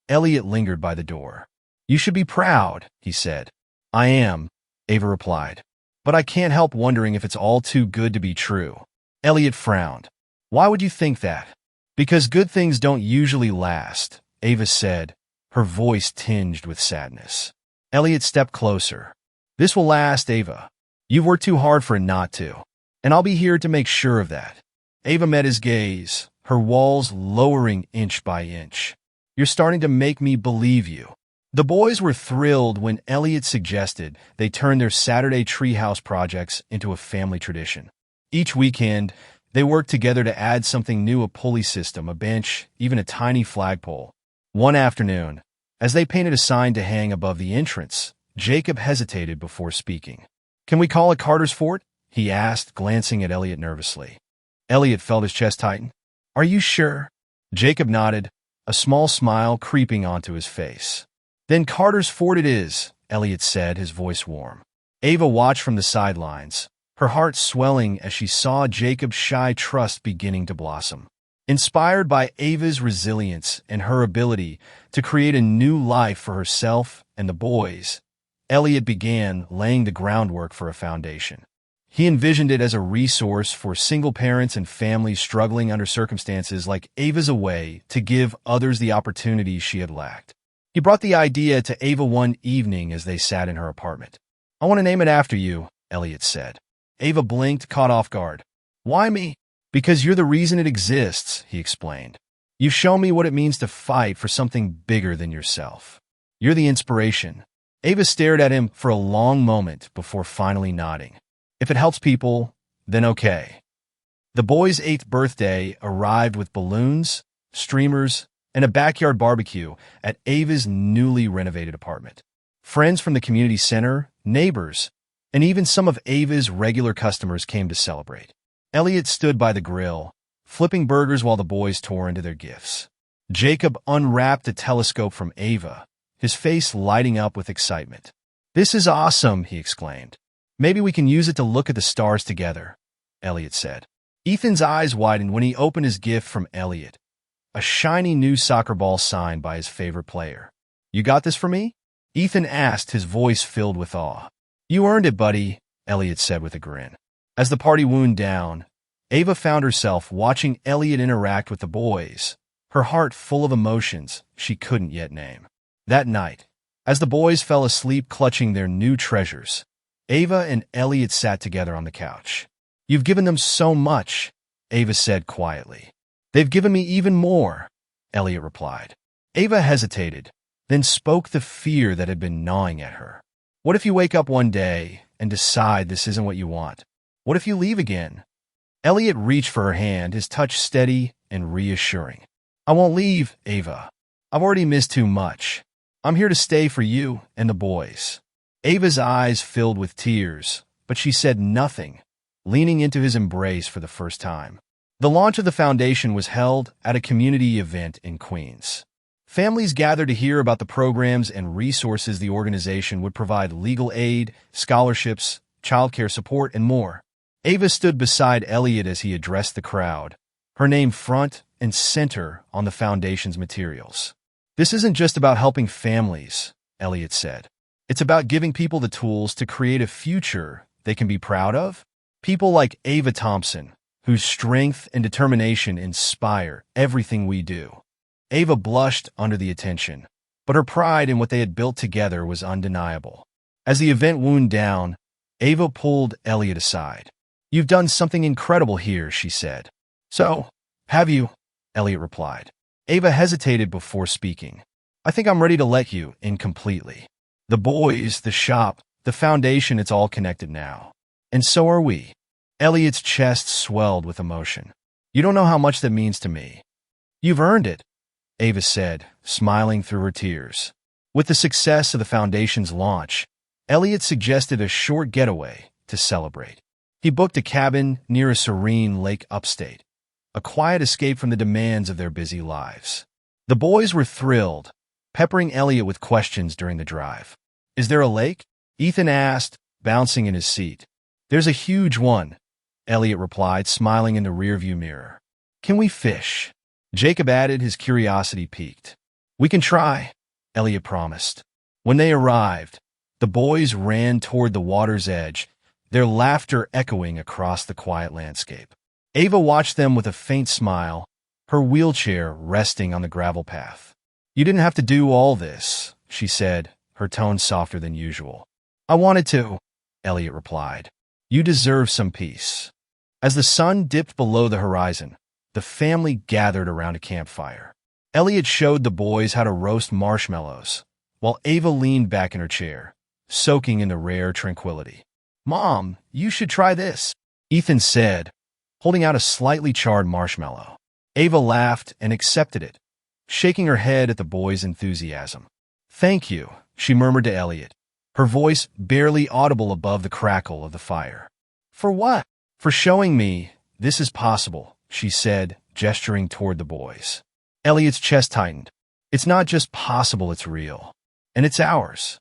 Elliot lingered by the door. "You should be proud," he said. "I am," Ava replied. "But I can't help wondering if it's all too good to be true." Elliot frowned. "Why would you think that?" "Because good things don't usually last," Ava said, her voice tinged with sadness. Elliot stepped closer. "This will last, Ava. You've worked too hard for it not to, and I'll be here to make sure of that." Ava met his gaze, her walls lowering inch by inch. "You're starting to make me believe you." The boys were thrilled when Elliot suggested they turn their Saturday treehouse projects into a family tradition. Each weekend, they worked together to add something new: a pulley system, a bench, even a tiny flagpole. One afternoon, as they painted a sign to hang above the entrance, Jacob hesitated before speaking. "Can we call it Carter's Fort?" he asked, glancing at Elliot nervously. Elliot felt his chest tighten. "Are you sure?" Jacob nodded, a small smile creeping onto his face. "Then Carter's Fort it is," Elliot said, his voice warm. Ava watched from the sidelines, her heart swelling as she saw Jacob's shy trust beginning to blossom. Inspired by Ava's resilience and her ability to create a new life for herself and the boys, Elliot began laying the groundwork for a foundation. He envisioned it as a resource for single parents and families struggling under circumstances like Ava's, a way to give others the opportunities she had lacked. He brought the idea to Ava one evening as they sat in her apartment. "I want to name it after you," Elliot said. Ava blinked, caught off guard. "Why me?" "Because you're the reason it exists," he explained. "You've shown me what it means to fight for something bigger than yourself. You're the inspiration." Ava stared at him for a long moment before finally nodding. "If it helps people, then okay." The boys' 8th birthday arrived with balloons, streamers, and a backyard barbecue at Ava's newly renovated apartment. Friends from the community center, neighbors, and even some of Ava's regular customers came to celebrate. Elliot stood by the grill, flipping burgers while the boys tore into their gifts. Jacob unwrapped a telescope from Ava, his face lighting up with excitement. "This is awesome," he exclaimed. "Maybe we can use it to look at the stars together," Elliot said. Ethan's eyes widened when he opened his gift from Elliot, a shiny new soccer ball signed by his favorite player. "You got this for me?" Ethan asked, his voice filled with awe. "You earned it, buddy," Elliot said with a grin. As the party wound down, Ava found herself watching Elliot interact with the boys, her heart full of emotions she couldn't yet name. That night, as the boys fell asleep clutching their new treasures, Ava and Elliot sat together on the couch. "You've given them so much," Ava said quietly. "They've given me even more," Elliot replied. Ava hesitated, then spoke the fear that had been gnawing at her. "What if you wake up one day and decide this isn't what you want? What if you leave again?" Elliot reached for her hand, his touch steady and reassuring. "I won't leave, Ava. I've already missed too much. I'm here to stay for you and the boys." Ava's eyes filled with tears, but she said nothing, leaning into his embrace for the first time. The launch of the foundation was held at a community event in Queens. Families gathered to hear about the programs and resources the organization would provide: legal aid, scholarships, childcare support, and more. Ava stood beside Elliot as he addressed the crowd, her name front and center on the foundation's materials. "This isn't just about helping families," Elliot said. "It's about giving people the tools to create a future they can be proud of? People like Ava Thompson, whose strength and determination inspire everything we do. Ava blushed under the attention, but her pride in what they had built together was undeniable. As the event wound down, Ava pulled Elliot aside. "You've done something incredible here," she said. "So, have you?" Elliot replied. Ava hesitated before speaking. "I think I'm ready to let you in completely. The boys, the shop, the foundation, it's all connected now. And so are we." Elliot's chest swelled with emotion. "You don't know how much that means to me." "You've earned it," Ava said, smiling through her tears. With the success of the foundation's launch, Elliot suggested a short getaway to celebrate. He booked a cabin near a serene lake upstate, a quiet escape from the demands of their busy lives. The boys were thrilled, peppering Elliot with questions during the drive. "Is there a lake?" Ethan asked, bouncing in his seat. "There's a huge one," Elliot replied, smiling in the rearview mirror. "Can we fish?" Jacob added, his curiosity piqued. "We can try," Elliot promised. When they arrived, the boys ran toward the water's edge, their laughter echoing across the quiet landscape. Ava watched them with a faint smile, her wheelchair resting on the gravel path. "You didn't have to do all this," she said, her tone softer than usual. "I wanted to," Elliot replied. "You deserve some peace." As the sun dipped below the horizon, the family gathered around a campfire. Elliot showed the boys how to roast marshmallows, while Ava leaned back in her chair, soaking in the rare tranquility. "Mom, you should try this," Ethan said, holding out a slightly charred marshmallow. Ava laughed and accepted it, shaking her head at the boys' enthusiasm. "Thank you," she murmured to Elliot, her voice barely audible above the crackle of the fire. "For what?" "For showing me this is possible," she said, gesturing toward the boys. Elliot's chest tightened. "It's not just possible, it's real. And it's ours."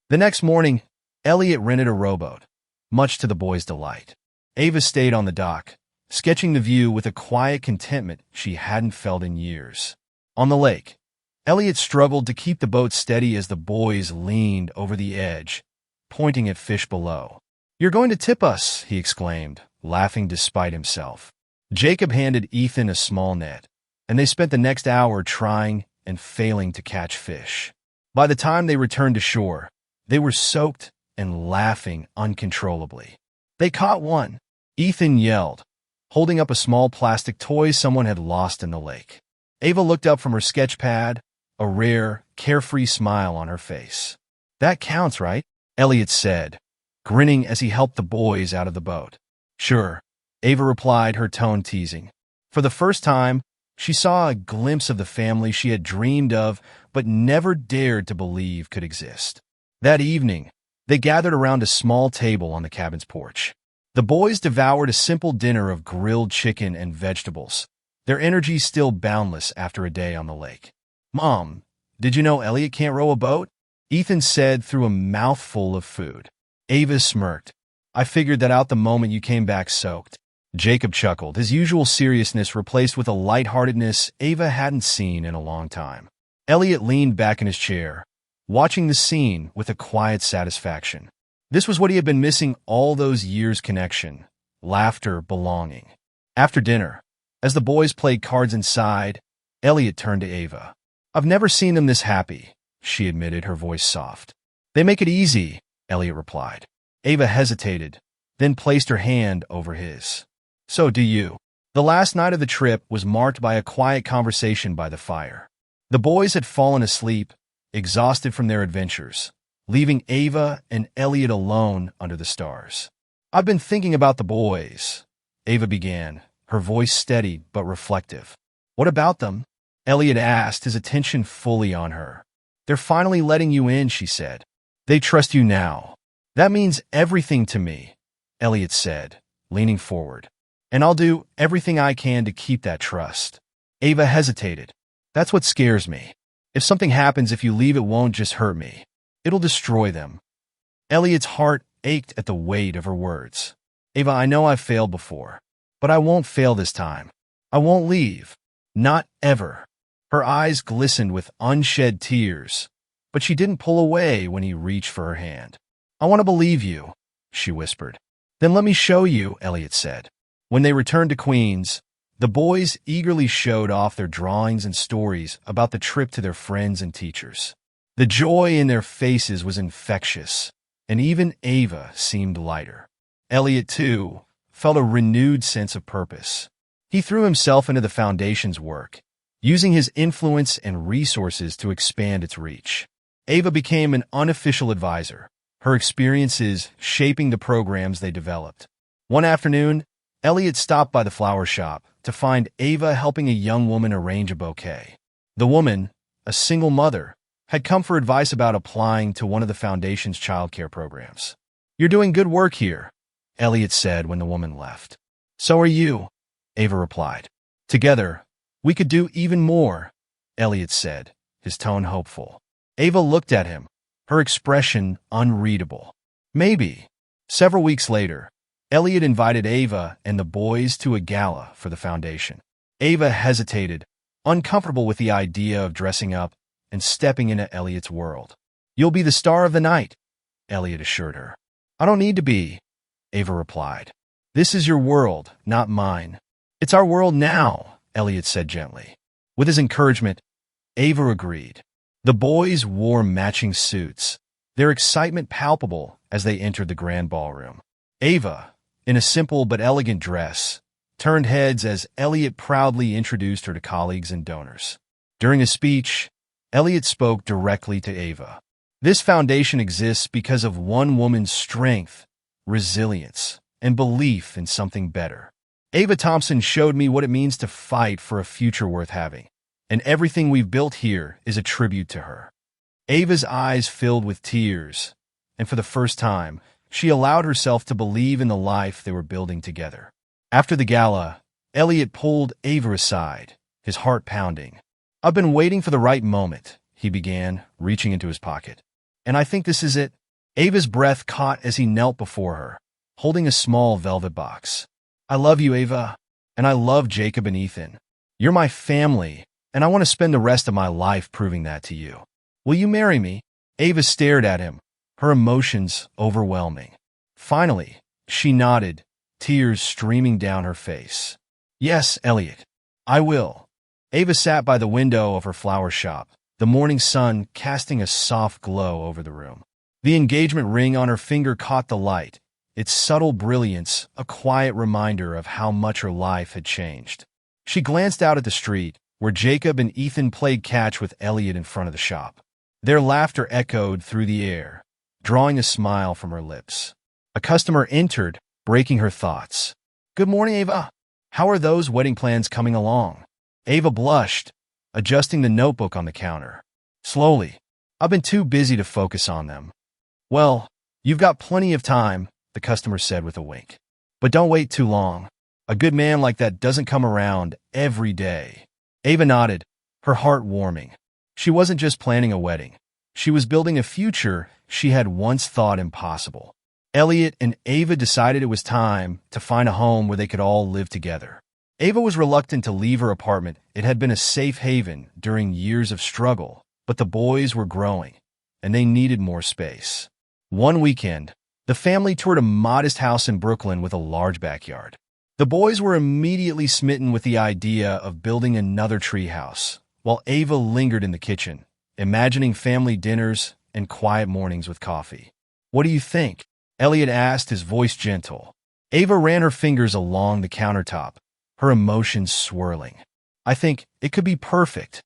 The next morning, Elliot rented a rowboat, much to the boys' delight. Ava stayed on the dock, sketching the view with a quiet contentment she hadn't felt in years. On the lake, Elliot struggled to keep the boat steady as the boys leaned over the edge, pointing at fish below. "You're going to tip us," he exclaimed, laughing despite himself. Jacob handed Ethan a small net, and they spent the next hour trying and failing to catch fish. By the time they returned to shore, they were soaked and laughing uncontrollably. "They caught one," Ethan yelled, holding up a small plastic toy someone had lost in the lake. Ava looked up from her sketch pad, a rare, carefree smile on her face. "That counts, right?" Elliot said, grinning as he helped the boys out of the boat. "Sure," Ava replied, her tone teasing. For the first time, she saw a glimpse of the family she had dreamed of but never dared to believe could exist. That evening, they gathered around a small table on the cabin's porch. The boys devoured a simple dinner of grilled chicken and vegetables, their energy still boundless after a day on the lake. "Mom, did you know Elliot can't row a boat?" Ethan said through a mouthful of food. Ava smirked. "I figured that out the moment you came back soaked." Jacob chuckled, his usual seriousness replaced with a lightheartedness Ava hadn't seen in a long time. Elliot leaned back in his chair, watching the scene with a quiet satisfaction. This was what he had been missing all those years: connection, laughter, belonging. After dinner, as the boys played cards inside, Elliot turned to Ava. "I've never seen them this happy," she admitted, her voice soft. "They make it easy," Elliot replied. Ava hesitated, then placed her hand over his. "So do you." The last night of the trip was marked by a quiet conversation by the fire. The boys had fallen asleep, exhausted from their adventures, leaving Ava and Elliot alone under the stars. "I've been thinking about the boys," Ava began, her voice steady but reflective. "What about them?" Elliot asked, his attention fully on her. "They're finally letting you in," she said. "They trust you now." "That means everything to me," Elliot said, leaning forward. "And I'll do everything I can to keep that trust." Ava hesitated. "That's what scares me. If something happens, if you leave, it won't just hurt me. It'll destroy them." Elliot's heart ached at the weight of her words. "Ava, I know I've failed before, but I won't fail this time. I won't leave. Not ever." Her eyes glistened with unshed tears, but she didn't pull away when he reached for her hand. "I want to believe you," she whispered. Then let me show you, Elliot said. When they returned to Queens, the boys eagerly showed off their drawings and stories about the trip to their friends and teachers. The joy in their faces was infectious, and even Ava seemed lighter. Elliot, too, felt a renewed sense of purpose. He threw himself into the foundation's work, using his influence and resources to expand its reach. Ava became an unofficial advisor, her experiences shaping the programs they developed. One afternoon, Elliot stopped by the flower shop to find Ava helping a young woman arrange a bouquet. The woman, a single mother, had come for advice about applying to one of the foundation's childcare programs. "You're doing good work here," Elliot said when the woman left. "So are you," Ava replied. "Together, we could do even more," Elliot said, his tone hopeful. Ava looked at him, her expression unreadable. "Maybe." Several weeks later, Elliot invited Ava and the boys to a gala for the foundation. Ava hesitated, uncomfortable with the idea of dressing up and stepping into Elliot's world. "You'll be the star of the night," Elliot assured her. "I don't need to be," Ava replied. "This is your world, not mine." "It's our world now," Elliot said gently. With his encouragement, Ava agreed. The boys wore matching suits, their excitement palpable as they entered the grand ballroom. Ava, in a simple but elegant dress, turned heads as Elliot proudly introduced her to colleagues and donors. During a speech, Elliot spoke directly to Ava. "This foundation exists because of one woman's strength, resilience, and belief in something better. Ava Thompson showed me what it means to fight for a future worth having, and everything we've built here is a tribute to her." Ava's eyes filled with tears, and for the first time, she allowed herself to believe in the life they were building together. After the gala, Elliot pulled Ava aside, his heart pounding. "I've been waiting for the right moment," he began, reaching into his pocket. "And I think this is it." Ava's breath caught as he knelt before her, holding a small velvet box. "I love you, Ava, and I love Jacob and Ethan. You're my family, and I want to spend the rest of my life proving that to you. Will you marry me?" Ava stared at him, her emotions overwhelming. Finally, she nodded, tears streaming down her face. "Yes, Elliot, I will." Ava sat by the window of her flower shop, the morning sun casting a soft glow over the room. The engagement ring on her finger caught the light, its subtle brilliance a quiet reminder of how much her life had changed. She glanced out at the street, where Jacob and Ethan played catch with Elliot in front of the shop. Their laughter echoed through the air, drawing a smile from her lips. A customer entered, breaking her thoughts. "Good morning, Ava. How are those wedding plans coming along?" Ava blushed, adjusting the notebook on the counter. "Slowly. I've been too busy to focus on them." "Well, you've got plenty of time," the customer said with a wink. "But don't wait too long. A good man like that doesn't come around every day." Ava nodded, her heart warming. She wasn't just planning a wedding. She was building a future she had once thought impossible. Elliot and Ava decided it was time to find a home where they could all live together. Ava was reluctant to leave her apartment. It had been a safe haven during years of struggle, but the boys were growing, and they needed more space. One weekend, the family toured a modest house in Brooklyn with a large backyard. The boys were immediately smitten with the idea of building another treehouse, while Ava lingered in the kitchen, imagining family dinners and quiet mornings with coffee. "What do you think?" Elliot asked, his voice gentle. Ava ran her fingers along the countertop, her emotions swirling. "I think it could be perfect."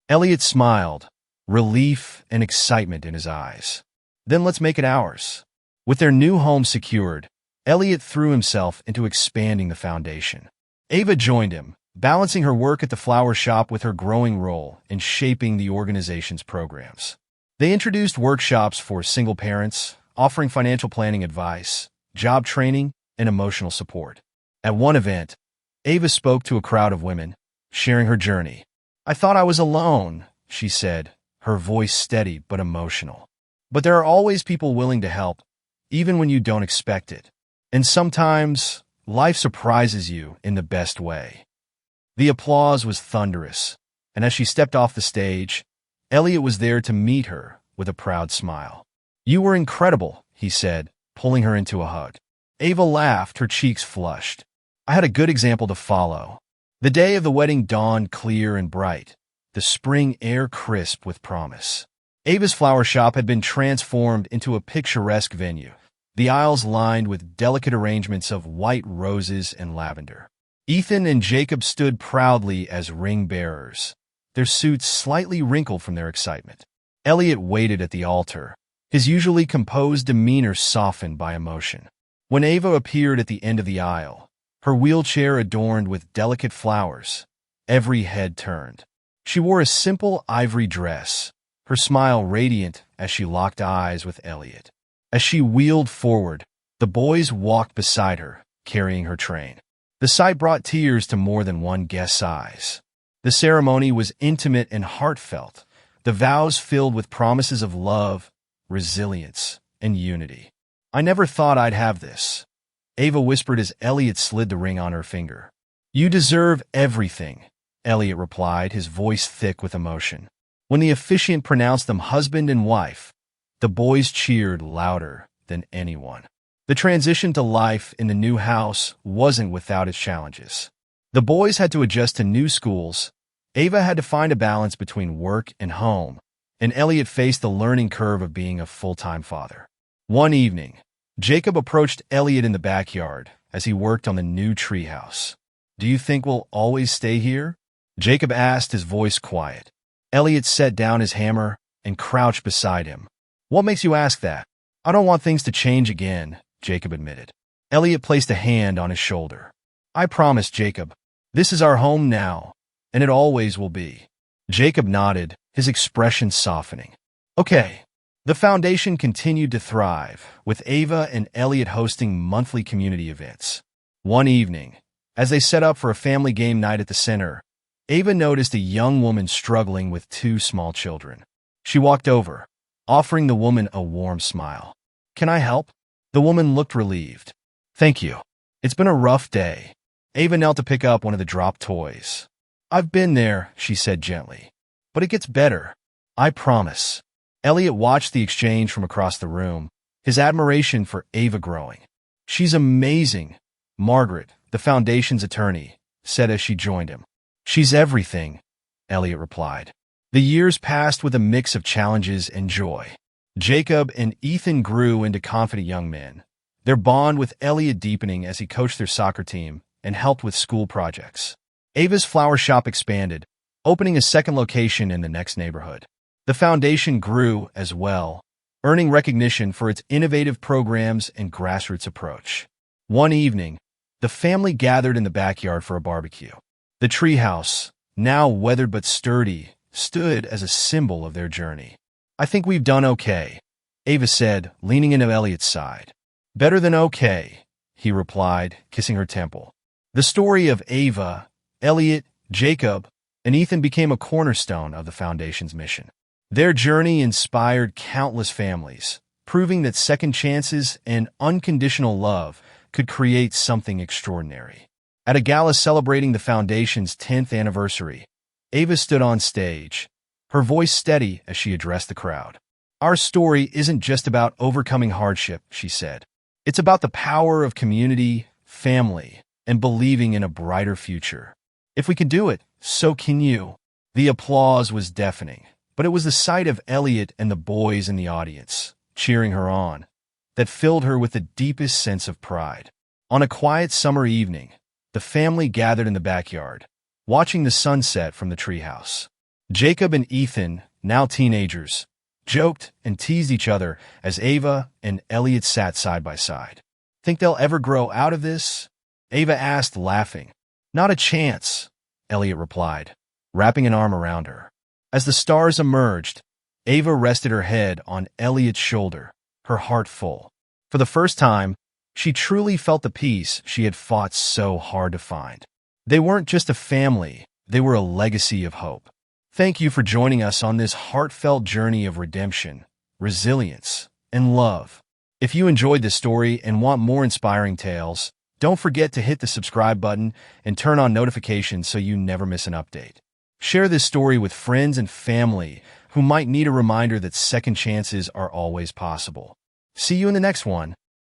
Elliot smiled, relief and excitement in his eyes. "Then let's make it ours." With their new home secured, Elliot threw himself into expanding the foundation. Ava joined him, balancing her work at the flower shop with her growing role in shaping the organization's programs. They introduced workshops for single parents, offering financial planning advice, job training, and emotional support. At one event, Ava spoke to a crowd of women, sharing her journey. "I thought I was alone," she said, her voice steady but emotional. "But there are always people willing to help, even when you don't expect it. And sometimes, life surprises you in the best way." The applause was thunderous, and as she stepped off the stage, Elliot was there to meet her with a proud smile. "You were incredible," he said, pulling her into a hug. Ava laughed, her cheeks flushed. I had a good example to follow. The day of the wedding dawned clear and bright, the spring air crisp with promise. Ava's flower shop had been transformed into a picturesque venue, the aisles lined with delicate arrangements of white roses and lavender. Ethan and Jacob stood proudly as ring bearers, their suits slightly wrinkled from their excitement. Elliot waited at the altar, his usually composed demeanor softened by emotion. When Ava appeared at the end of the aisle, her wheelchair adorned with delicate flowers, every head turned. She wore a simple ivory dress, her smile radiant as she locked eyes with Elliot. As she wheeled forward, the boys walked beside her, carrying her train. The sight brought tears to more than one guest's eyes. The ceremony was intimate and heartfelt, the vows filled with promises of love, resilience, and unity. I never thought I'd have this, Ava whispered as Elliot slid the ring on her finger. You deserve everything, Elliot replied, his voice thick with emotion. When the officiant pronounced them husband and wife, the boys cheered louder than anyone. The transition to life in the new house wasn't without its challenges. The boys had to adjust to new schools, Ava had to find a balance between work and home, and Elliot faced the learning curve of being a full-time father. One evening, Jacob approached Elliot in the backyard as he worked on the new treehouse. Do you think we'll always stay here? Jacob asked, his voice quiet. Elliot set down his hammer and crouched beside him. What makes you ask that? I don't want things to change again, Jacob admitted. Elliot placed a hand on his shoulder. I promise, Jacob. This is our home now, and it always will be. Jacob nodded, his expression softening. Okay. The foundation continued to thrive, with Ava and Elliot hosting monthly community events. One evening, as they set up for a family game night at the center, Ava noticed a young woman struggling with two small children. She walked over, offering the woman a warm smile. Can I help? The woman looked relieved. Thank you. It's been a rough day. Ava knelt to pick up one of the dropped toys. I've been there, she said gently. But it gets better. I promise. Elliot watched the exchange from across the room, his admiration for Ava growing. She's amazing, Margaret, the foundation's attorney, said as she joined him. She's everything, Elliot replied. The years passed with a mix of challenges and joy. Jacob and Ethan grew into confident young men, their bond with Elliot deepening as he coached their soccer team and helped with school projects. Ava's flower shop expanded, opening a second location in the next neighborhood. The foundation grew as well, earning recognition for its innovative programs and grassroots approach. One evening, the family gathered in the backyard for a barbecue. The treehouse, now weathered but sturdy, stood as a symbol of their journey. I think we've done okay, Ava said, leaning into Elliot's side. Better than okay, he replied, kissing her temple. The story of Ava, Elliot, Jacob, and Ethan became a cornerstone of the foundation's mission. Their journey inspired countless families, proving that second chances and unconditional love could create something extraordinary. At a gala celebrating the foundation's 10th anniversary, Ava stood on stage, her voice steady as she addressed the crowd. Our story isn't just about overcoming hardship, she said. It's about the power of community, family, and believing in a brighter future. If we can do it, so can you. The applause was deafening, but it was the sight of Elliot and the boys in the audience, cheering her on, that filled her with the deepest sense of pride. On a quiet summer evening, the family gathered in the backyard, watching the sunset from the treehouse. Jacob and Ethan, now teenagers, joked and teased each other as Ava and Elliot sat side by side. Think they'll ever grow out of this? Ava asked, laughing. Not a chance, Elliot replied, wrapping an arm around her. As the stars emerged, Ava rested her head on Elliot's shoulder, her heart full. For the first time, she truly felt the peace she had fought so hard to find. They weren't just a family, they were a legacy of hope. Thank you for joining us on this heartfelt journey of redemption, resilience, and love. If you enjoyed this story and want more inspiring tales, don't forget to hit the subscribe button and turn on notifications so you never miss an update. Share this story with friends and family who might need a reminder that second chances are always possible. See you in the next one.